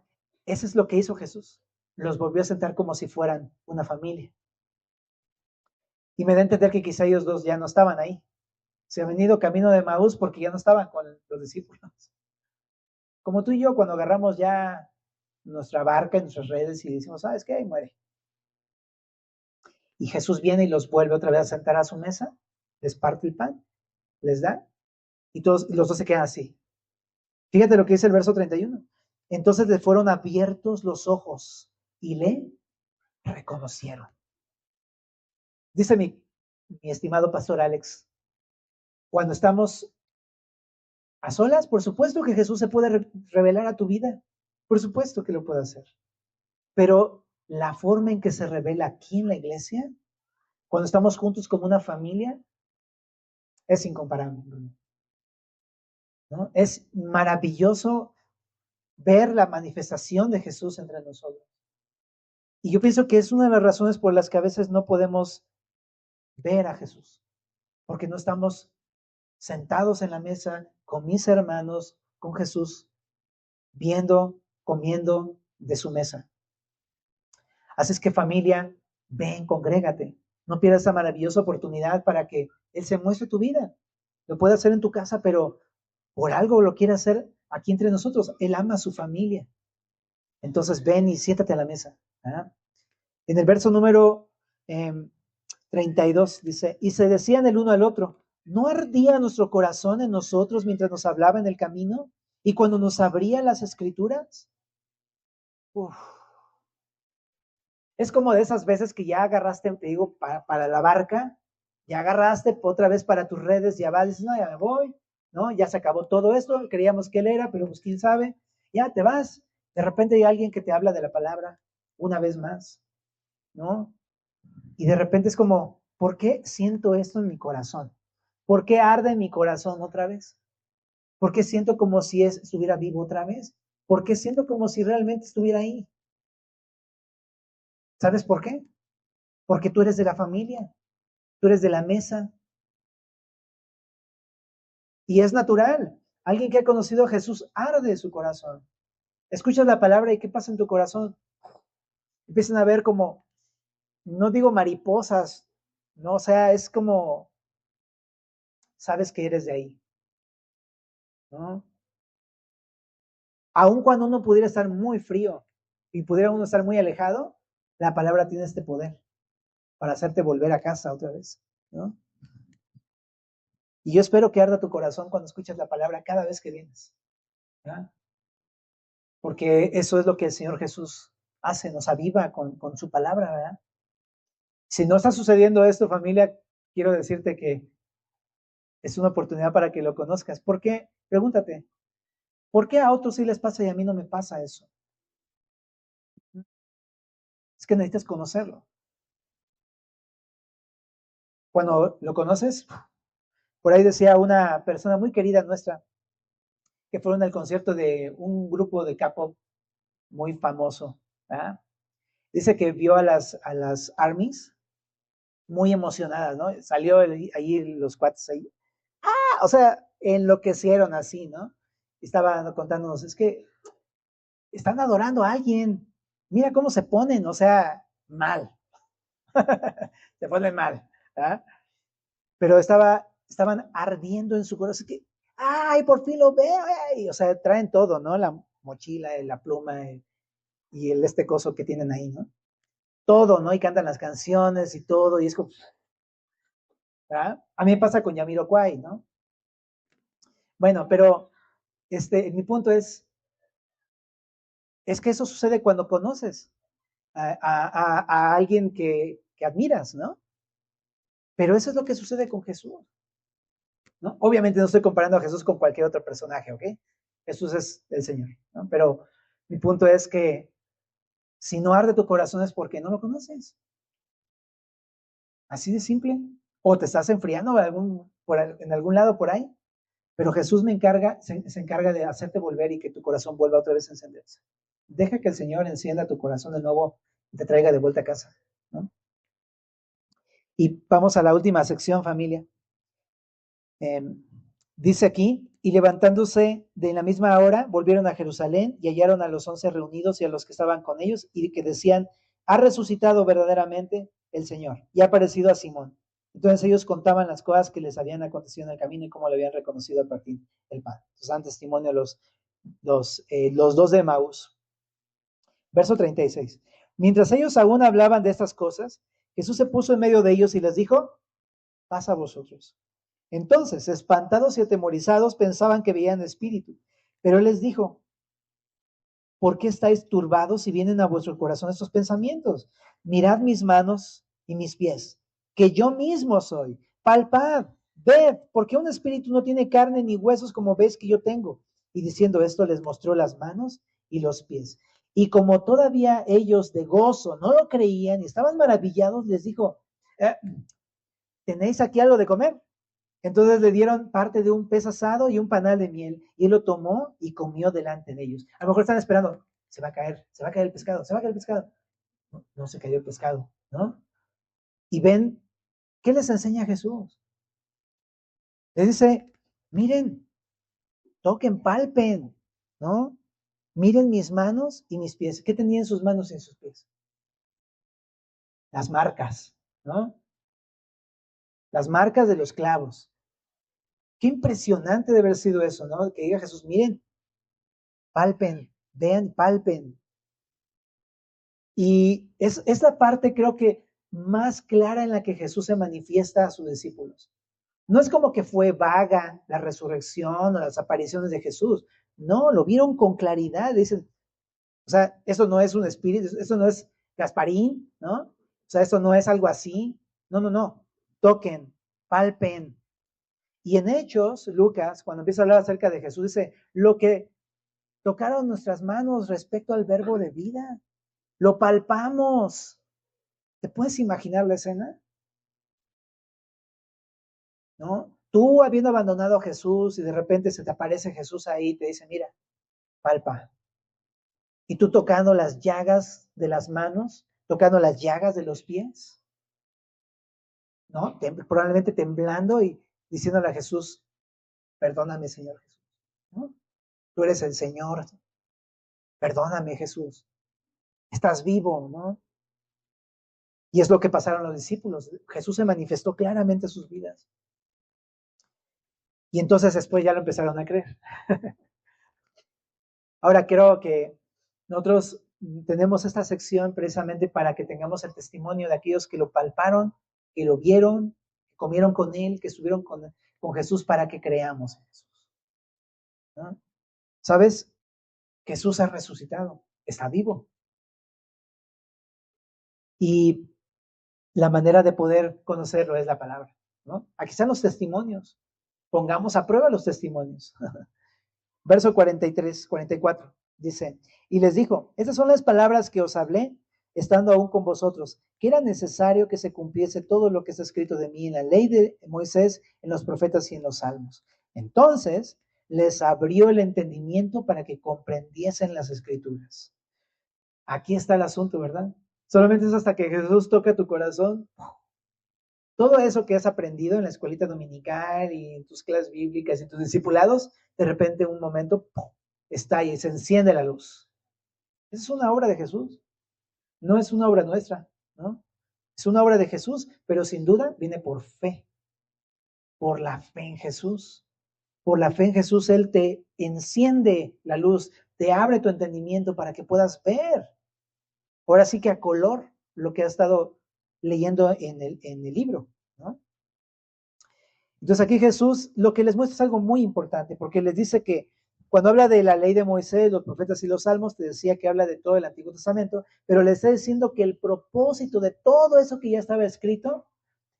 Speaker 1: eso es lo que hizo Jesús. Los volvió a sentar como si fueran una familia. Y me da a entender que quizá ellos dos ya no estaban ahí. Se han venido camino de Maús porque ya no estaban con los discípulos. Como tú y yo cuando agarramos ya nuestra barca, nuestras redes y decimos, ¿sabes qué? Ahí muere. Y Jesús viene y los vuelve otra vez a sentar a su mesa, les parte el pan, les da, y todos, los dos se quedan así. Fíjate lo que dice el verso 31. Entonces le fueron abiertos los ojos y le reconocieron. Dice mi estimado pastor Alex, cuando estamos a solas, por supuesto que Jesús se puede revelar a tu vida. Por supuesto que lo puede hacer. Pero la forma en que se revela aquí en la iglesia, cuando estamos juntos como una familia, es incomparable, ¿no? Es maravilloso ver la manifestación de Jesús entre nosotros. Y yo pienso que es una de las razones por las que a veces no podemos ver a Jesús, porque no estamos sentados en la mesa con mis hermanos, con Jesús, viendo, comiendo de su mesa. Así es que familia, ven, congrégate. No pierdas esa maravillosa oportunidad para que Él se muestre tu vida. Lo puede hacer en tu casa, pero por algo lo quiere hacer aquí entre nosotros. Él ama a su familia. Entonces ven y siéntate a la mesa. ¿Ah? En el verso número 32 dice, y se decían el uno al otro, ¿no ardía nuestro corazón en nosotros mientras nos hablaba en el camino? Y cuando nos abría las escrituras. Uf. Es como de esas veces que ya agarraste, te digo, para la barca, ya agarraste otra vez para tus redes, ya vas, dices, no, ya me voy, ¿no? Ya se acabó todo esto, creíamos que él era, pero pues quién sabe, ya te vas. De repente hay alguien que te habla de la palabra una vez más, ¿no? Y de repente es como, ¿por qué siento esto en mi corazón? ¿Por qué arde en mi corazón otra vez? ¿Por qué siento como si estuviera vivo otra vez? ¿Por qué siento como si realmente estuviera ahí? ¿Sabes por qué? Porque tú eres de la familia, tú eres de la mesa. Y es natural. Alguien que ha conocido a Jesús arde su corazón. Escuchas la palabra y ¿qué pasa en tu corazón? Empiezan a ver como, no digo mariposas, no, o sea, es como, sabes que eres de ahí, ¿no? Aun cuando uno pudiera estar muy frío y pudiera uno estar muy alejado, la palabra tiene este poder para hacerte volver a casa otra vez, ¿no? Y yo espero que arda tu corazón cuando escuchas la palabra cada vez que vienes, ¿verdad? Porque eso es lo que el Señor Jesús hace, nos aviva con su palabra, ¿verdad? Si no está sucediendo esto, familia, quiero decirte que es una oportunidad para que lo conozcas. ¿Por qué? Pregúntate, ¿por qué a otros sí les pasa y a mí no me pasa eso? Es que necesitas conocerlo. Cuando lo conoces, por ahí decía una persona muy querida nuestra, que fueron al concierto de un grupo de K-pop muy famoso. ¿Ah? Dice que vio a las ARMYs muy emocionadas, ¿no? Salió ahí los cuates ahí. Ah, o sea, enloquecieron así, ¿no? Estaban contándonos, es que están adorando a alguien. Mira cómo se ponen, o sea, mal. Se ponen mal. ¿Ah? Pero estaban ardiendo en su corazón. Que, ¡ay, por fin lo veo! Ay! O sea, traen todo, ¿no? La mochila, la pluma y este coso que tienen ahí, ¿no? Todo, ¿no? Y cantan las canciones y todo, y es como, ¿verdad? A mí me pasa con Jamiroquai, ¿no? Bueno, pero mi punto es que eso sucede cuando conoces a alguien que admiras, ¿no? Pero eso es lo que sucede con Jesús, ¿no? Obviamente no estoy comparando a Jesús con cualquier otro personaje, ¿ok? Jesús es el Señor, ¿no? Pero mi punto es que si no arde tu corazón es porque no lo conoces. Así de simple. O te estás enfriando en algún lado por ahí. Pero Jesús se encarga de hacerte volver y que tu corazón vuelva otra vez a encenderse. Deja que el Señor encienda tu corazón de nuevo y te traiga de vuelta a casa, ¿no? Y vamos a la última sección, familia. Eh, Dice aquí, y levantándose de la misma hora, volvieron a Jerusalén y hallaron a los 11 reunidos y a los que estaban con ellos y que decían, ha resucitado verdaderamente el Señor y ha aparecido a Simón. Entonces ellos contaban las cosas que les habían acontecido en el camino y cómo le habían reconocido al partir el pan. Entonces dan testimonio los dos de Emaús. Verso 36. Mientras ellos aún hablaban de estas cosas, Jesús se puso en medio de ellos y les dijo, paz a vosotros. Entonces, espantados y atemorizados, pensaban que veían espíritu. Pero él les dijo, ¿por qué estáis turbados y vienen a vuestro corazón estos pensamientos? Mirad mis manos y mis pies, que yo mismo soy. Palpad, ved, porque un espíritu no tiene carne ni huesos como ves que yo tengo. Y diciendo esto, les mostró las manos y los pies. Y como todavía ellos de gozo no lo creían y estaban maravillados, les dijo, ¿tenéis aquí algo de comer? Entonces le dieron parte de un pez asado y un panal de miel, y él lo tomó y comió delante de ellos. A lo mejor están esperando, se va a caer el pescado, se va a caer el pescado. No, no se cayó el pescado, ¿no? Y ven, ¿qué les enseña Jesús? Les dice, miren, toquen, palpen, ¿no? Miren mis manos y mis pies. ¿Qué tenía en sus manos y en sus pies? Las marcas, ¿no? Las marcas de los clavos. Qué impresionante debe haber sido eso, ¿no? Que diga Jesús, miren, palpen, vean, palpen. Y es la parte, creo que, más clara en la que Jesús se manifiesta a sus discípulos. No es como que fue vaga la resurrección o las apariciones de Jesús. No, lo vieron con claridad. Dicen, o sea, eso no es un espíritu, eso no es Gasparín, ¿no? O sea, eso no es algo así. No, no, no. Toquen, palpen. Y en Hechos, Lucas, cuando empieza a hablar acerca de Jesús, dice, lo que tocaron nuestras manos respecto al verbo de vida, lo palpamos. ¿Te puedes imaginar la escena? ¿No? Tú habiendo abandonado a Jesús y de repente se te aparece Jesús ahí y te dice, mira, palpa. Y tú tocando las llagas de las manos, tocando las llagas de los pies, ¿no? Probablemente temblando y diciéndole a Jesús, perdóname, Señor Jesús, ¿no? Tú eres el Señor, perdóname, Jesús, estás vivo, ¿no? Y es lo que pasaron los discípulos. Jesús se manifestó claramente en sus vidas. Y entonces después ya lo empezaron a creer. Ahora creo que nosotros tenemos esta sección precisamente para que tengamos el testimonio de aquellos que lo palparon, que lo vieron, que comieron con él, que estuvieron con Jesús para que creamos en Jesús, ¿no? ¿Sabes? Jesús ha resucitado, está vivo. Y la manera de poder conocerlo es la palabra, ¿no? Aquí están los testimonios. Pongamos a prueba los testimonios. Verso 43, 44, dice, y les dijo, estas son las palabras que os hablé, estando aún con vosotros, que era necesario que se cumpliese todo lo que está escrito de mí en la ley de Moisés, en los profetas y en los salmos. Entonces les abrió el entendimiento para que comprendiesen las escrituras. Aquí está el asunto, ¿verdad? Solamente es hasta que Jesús toca tu corazón. Todo eso que has aprendido en la escuelita dominical y en tus clases bíblicas y tus discipulados, de repente en un momento estalla y se enciende la luz. Esa es una obra de Jesús, no es una obra nuestra, ¿no? Es una obra de Jesús, pero sin duda viene por fe, por la fe en Jesús. Por la fe en Jesús, Él te enciende la luz, te abre tu entendimiento para que puedas ver. Ahora sí que a color lo que has estado leyendo en el libro, ¿no? Entonces aquí Jesús lo que les muestra es algo muy importante, porque les dice que cuando habla de la ley de Moisés, los profetas y los salmos, te decía que habla de todo el Antiguo Testamento, pero le está diciendo que el propósito de todo eso que ya estaba escrito,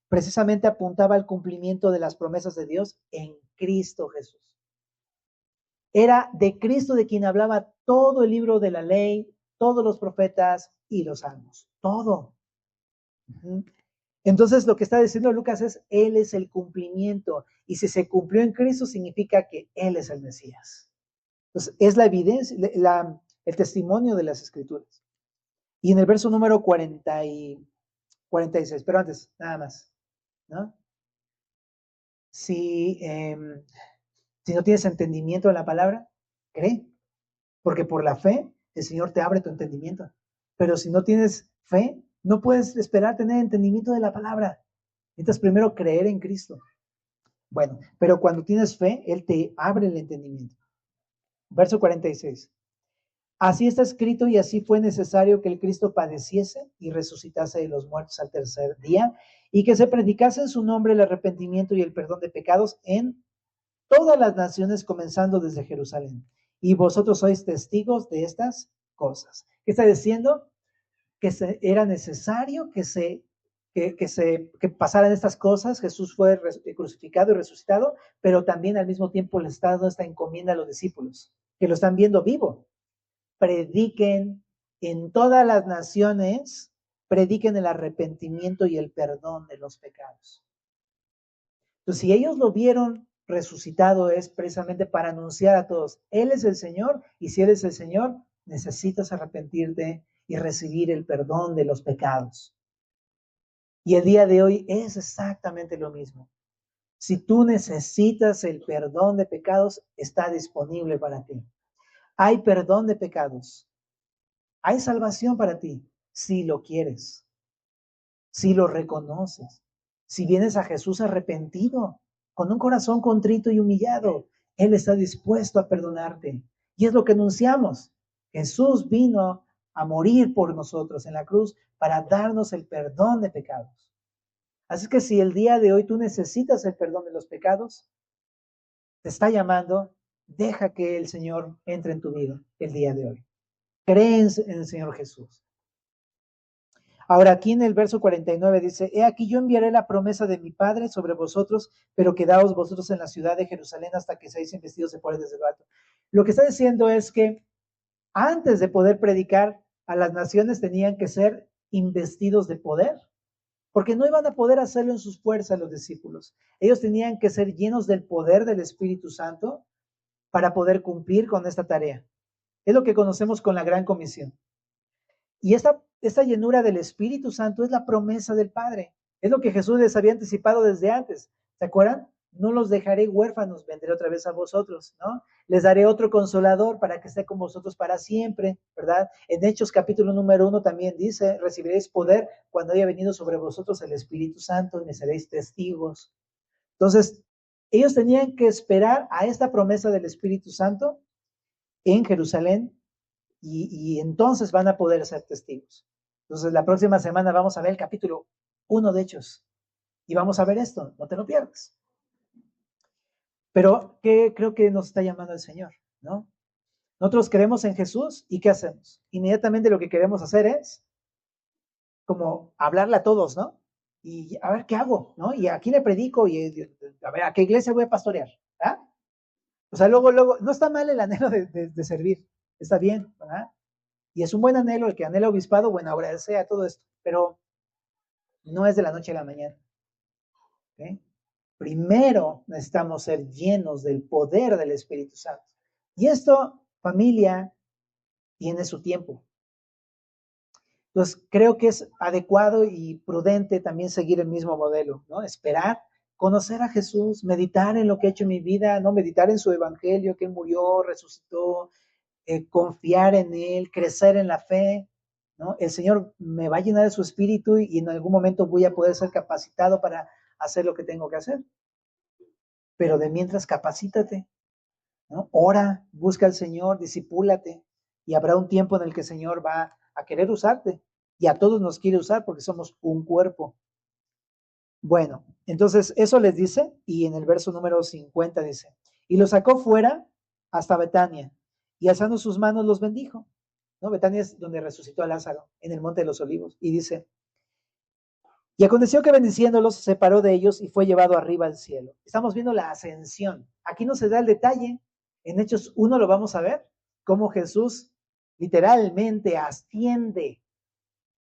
Speaker 1: precisamente apuntaba al cumplimiento de las promesas de Dios en Cristo Jesús. Era de Cristo de quien hablaba todo el libro de la ley, todos los profetas y los salmos, todo. Entonces lo que está diciendo Lucas es, Él es el cumplimiento, y si se cumplió en Cristo significa que Él es el Mesías. Entonces es la evidencia, el testimonio de las Escrituras. Y en el verso número 40 y 46, pero antes, nada más, ¿no? Si no tienes entendimiento de la palabra, cree, porque por la fe el Señor te abre tu entendimiento. Pero si no tienes fe, no puedes esperar tener entendimiento de la palabra. Necesitas primero creer en Cristo. Bueno, pero cuando tienes fe, Él te abre el entendimiento. Verso 46. Así está escrito y así fue necesario que el Cristo padeciese y resucitase de los muertos al tercer día y que se predicase en su nombre el arrepentimiento y el perdón de pecados en todas las naciones, comenzando desde Jerusalén. Y vosotros sois testigos de estas cosas. ¿Qué está diciendo? Que era necesario que pasaran estas cosas. Jesús fue crucificado y resucitado, pero también al mismo tiempo les está dando esta encomienda a los discípulos, que lo están viendo vivo, prediquen en todas las naciones, prediquen el arrepentimiento y el perdón de los pecados. Entonces, si ellos lo vieron resucitado, es precisamente para anunciar a todos, Él es el Señor, y si Él es el Señor, necesitas arrepentirte y recibir el perdón de los pecados. Y el día de hoy es exactamente lo mismo. Si tú necesitas el perdón de pecados, está disponible para ti. Hay perdón de pecados. Hay salvación para ti, si lo quieres, si lo reconoces, si vienes a Jesús arrepentido, con un corazón contrito y humillado. Él está dispuesto a perdonarte. Y es lo que anunciamos. Jesús vino a morir por nosotros en la cruz para darnos el perdón de pecados. Así que si el día de hoy tú necesitas el perdón de los pecados, te está llamando, deja que el Señor entre en tu vida el día de hoy. Cree en el Señor Jesús. Ahora aquí en el verso 49 dice, he aquí yo enviaré la promesa de mi Padre sobre vosotros, pero quedaos vosotros en la ciudad de Jerusalén hasta que seáis investidos de poder desde lo alto. Lo que está diciendo es que antes de poder predicar a las naciones tenían que ser investidos de poder, porque no iban a poder hacerlo en sus fuerzas los discípulos. Ellos tenían que ser llenos del poder del Espíritu Santo para poder cumplir con esta tarea. Es lo que conocemos con la Gran Comisión. Y esta llenura del Espíritu Santo es la promesa del Padre. Es lo que Jesús les había anticipado desde antes. ¿Se acuerdan? No los dejaré huérfanos, vendré otra vez a vosotros, ¿no? Les daré otro consolador para que esté con vosotros para siempre, ¿verdad? En Hechos capítulo número 1 también dice, recibiréis poder cuando haya venido sobre vosotros el Espíritu Santo y me seréis testigos. Entonces, ellos tenían que esperar a esta promesa del Espíritu Santo en Jerusalén y entonces van a poder ser testigos. Entonces, la próxima semana vamos a ver el capítulo 1 de Hechos y vamos a ver esto, no te lo pierdas. Pero, ¿qué creo que nos está llamando el Señor? ¿No? Nosotros creemos en Jesús y ¿qué hacemos? Inmediatamente lo que queremos hacer es como hablarle a todos, ¿no? Y a ver qué hago, ¿no? Y a quién le predico y a ver a qué iglesia voy a pastorear, ¿ah? O sea, luego, no está mal el anhelo de servir, está bien, ¿verdad? Y es un buen anhelo, el que anhela obispado, bueno, ahora sea todo esto, pero no es de la noche a la mañana. ¿Okay? Primero necesitamos ser llenos del poder del Espíritu Santo. Y esto, familia, tiene su tiempo. Entonces, creo que es adecuado y prudente también seguir el mismo modelo, ¿no? Esperar, conocer a Jesús, meditar en lo que ha hecho en mi vida, ¿no? Meditar en su evangelio, que murió, resucitó, confiar en Él, crecer en la fe, ¿no? El Señor me va a llenar de su espíritu y en algún momento voy a poder ser capacitado para hacer lo que tengo que hacer. Pero de mientras capacítate, ¿no? Ora, busca al Señor, discipúlate y habrá un tiempo en el que el Señor va a querer usarte y a todos nos quiere usar porque somos un cuerpo. Bueno, entonces eso les dice y en el verso número 50 dice, y lo sacó fuera hasta Betania y alzando sus manos los bendijo. ¿No? Betania es donde resucitó a Lázaro, en el Monte de los Olivos. Y dice, y aconteció que bendiciéndolos, se separó de ellos y fue llevado arriba al cielo. Estamos viendo la ascensión. Aquí no se da el detalle. En Hechos 1 lo vamos a ver, cómo Jesús literalmente asciende.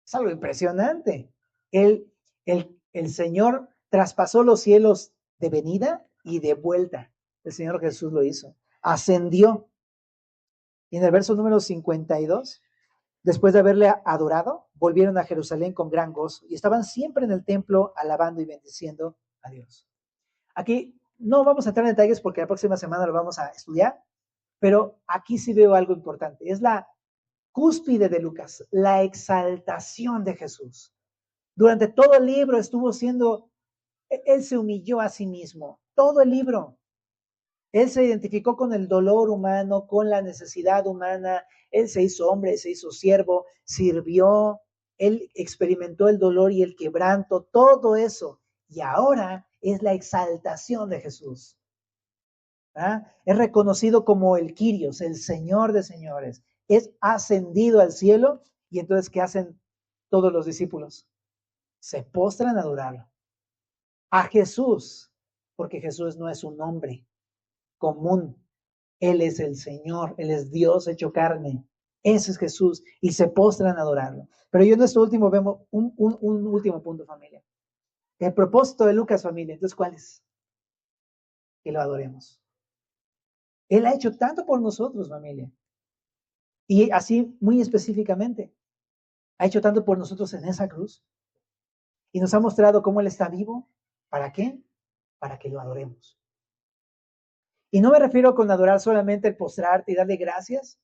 Speaker 1: Es algo impresionante. El Señor traspasó los cielos de venida y de vuelta. El Señor Jesús lo hizo. Ascendió. Y en el verso número 52, después de haberle adorado, volvieron a Jerusalén con gran gozo y estaban siempre en el templo alabando y bendiciendo a Dios. Aquí no vamos a entrar en detalles porque la próxima semana lo vamos a estudiar, pero aquí sí veo algo importante. Es la cúspide de Lucas, la exaltación de Jesús. Durante todo el libro estuvo siendo, él se humilló a sí mismo, todo el libro. Él se identificó con el dolor humano, con la necesidad humana. Él se hizo hombre, se hizo siervo, sirvió. Él experimentó el dolor y el quebranto, todo eso. Y ahora es la exaltación de Jesús. ¿Ah? Es reconocido como el Kyrios, el Señor de señores. Es ascendido al cielo. Y entonces, ¿qué hacen todos los discípulos? Se postran a adorarlo. A Jesús, porque Jesús no es un hombre común. Él es el Señor, Él es Dios hecho carne. Ese es Jesús y se postran a adorarlo. Pero yo en esto último vemos un último punto, familia. El propósito de Lucas, familia, entonces, ¿cuál es? Que lo adoremos. Él ha hecho tanto por nosotros, familia. Y así, muy específicamente, ha hecho tanto por nosotros en esa cruz. Y nos ha mostrado cómo Él está vivo. ¿Para qué? Para que lo adoremos. Y no me refiero con adorar solamente el postrarte y darle gracias,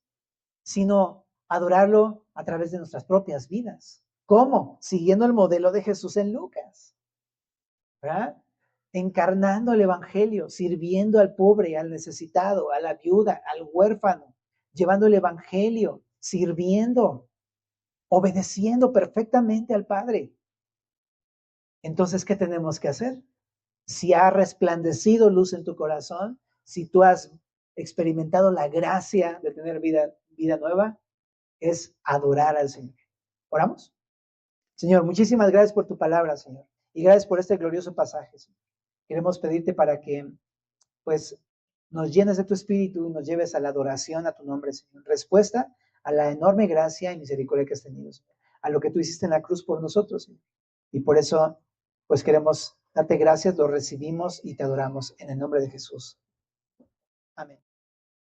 Speaker 1: sino adorarlo a través de nuestras propias vidas. ¿Cómo? Siguiendo el modelo de Jesús en Lucas, ¿verdad? Encarnando el Evangelio, sirviendo al pobre, al necesitado, a la viuda, al huérfano, llevando el Evangelio, sirviendo, obedeciendo perfectamente al Padre. Entonces, ¿qué tenemos que hacer? Si ha resplandecido luz en tu corazón, si tú has experimentado la gracia de tener vida nueva, es adorar al Señor. ¿Oramos? Señor, muchísimas gracias por tu palabra, Señor. Y gracias por este glorioso pasaje, Señor. Queremos pedirte para que, pues, nos llenes de tu espíritu y nos lleves a la adoración a tu nombre, Señor. Respuesta a la enorme gracia y misericordia que has tenido, Señor. A lo que tú hiciste en la cruz por nosotros, Señor. Y por eso, pues, queremos darte gracias, lo recibimos y te adoramos en el nombre de Jesús. Amén.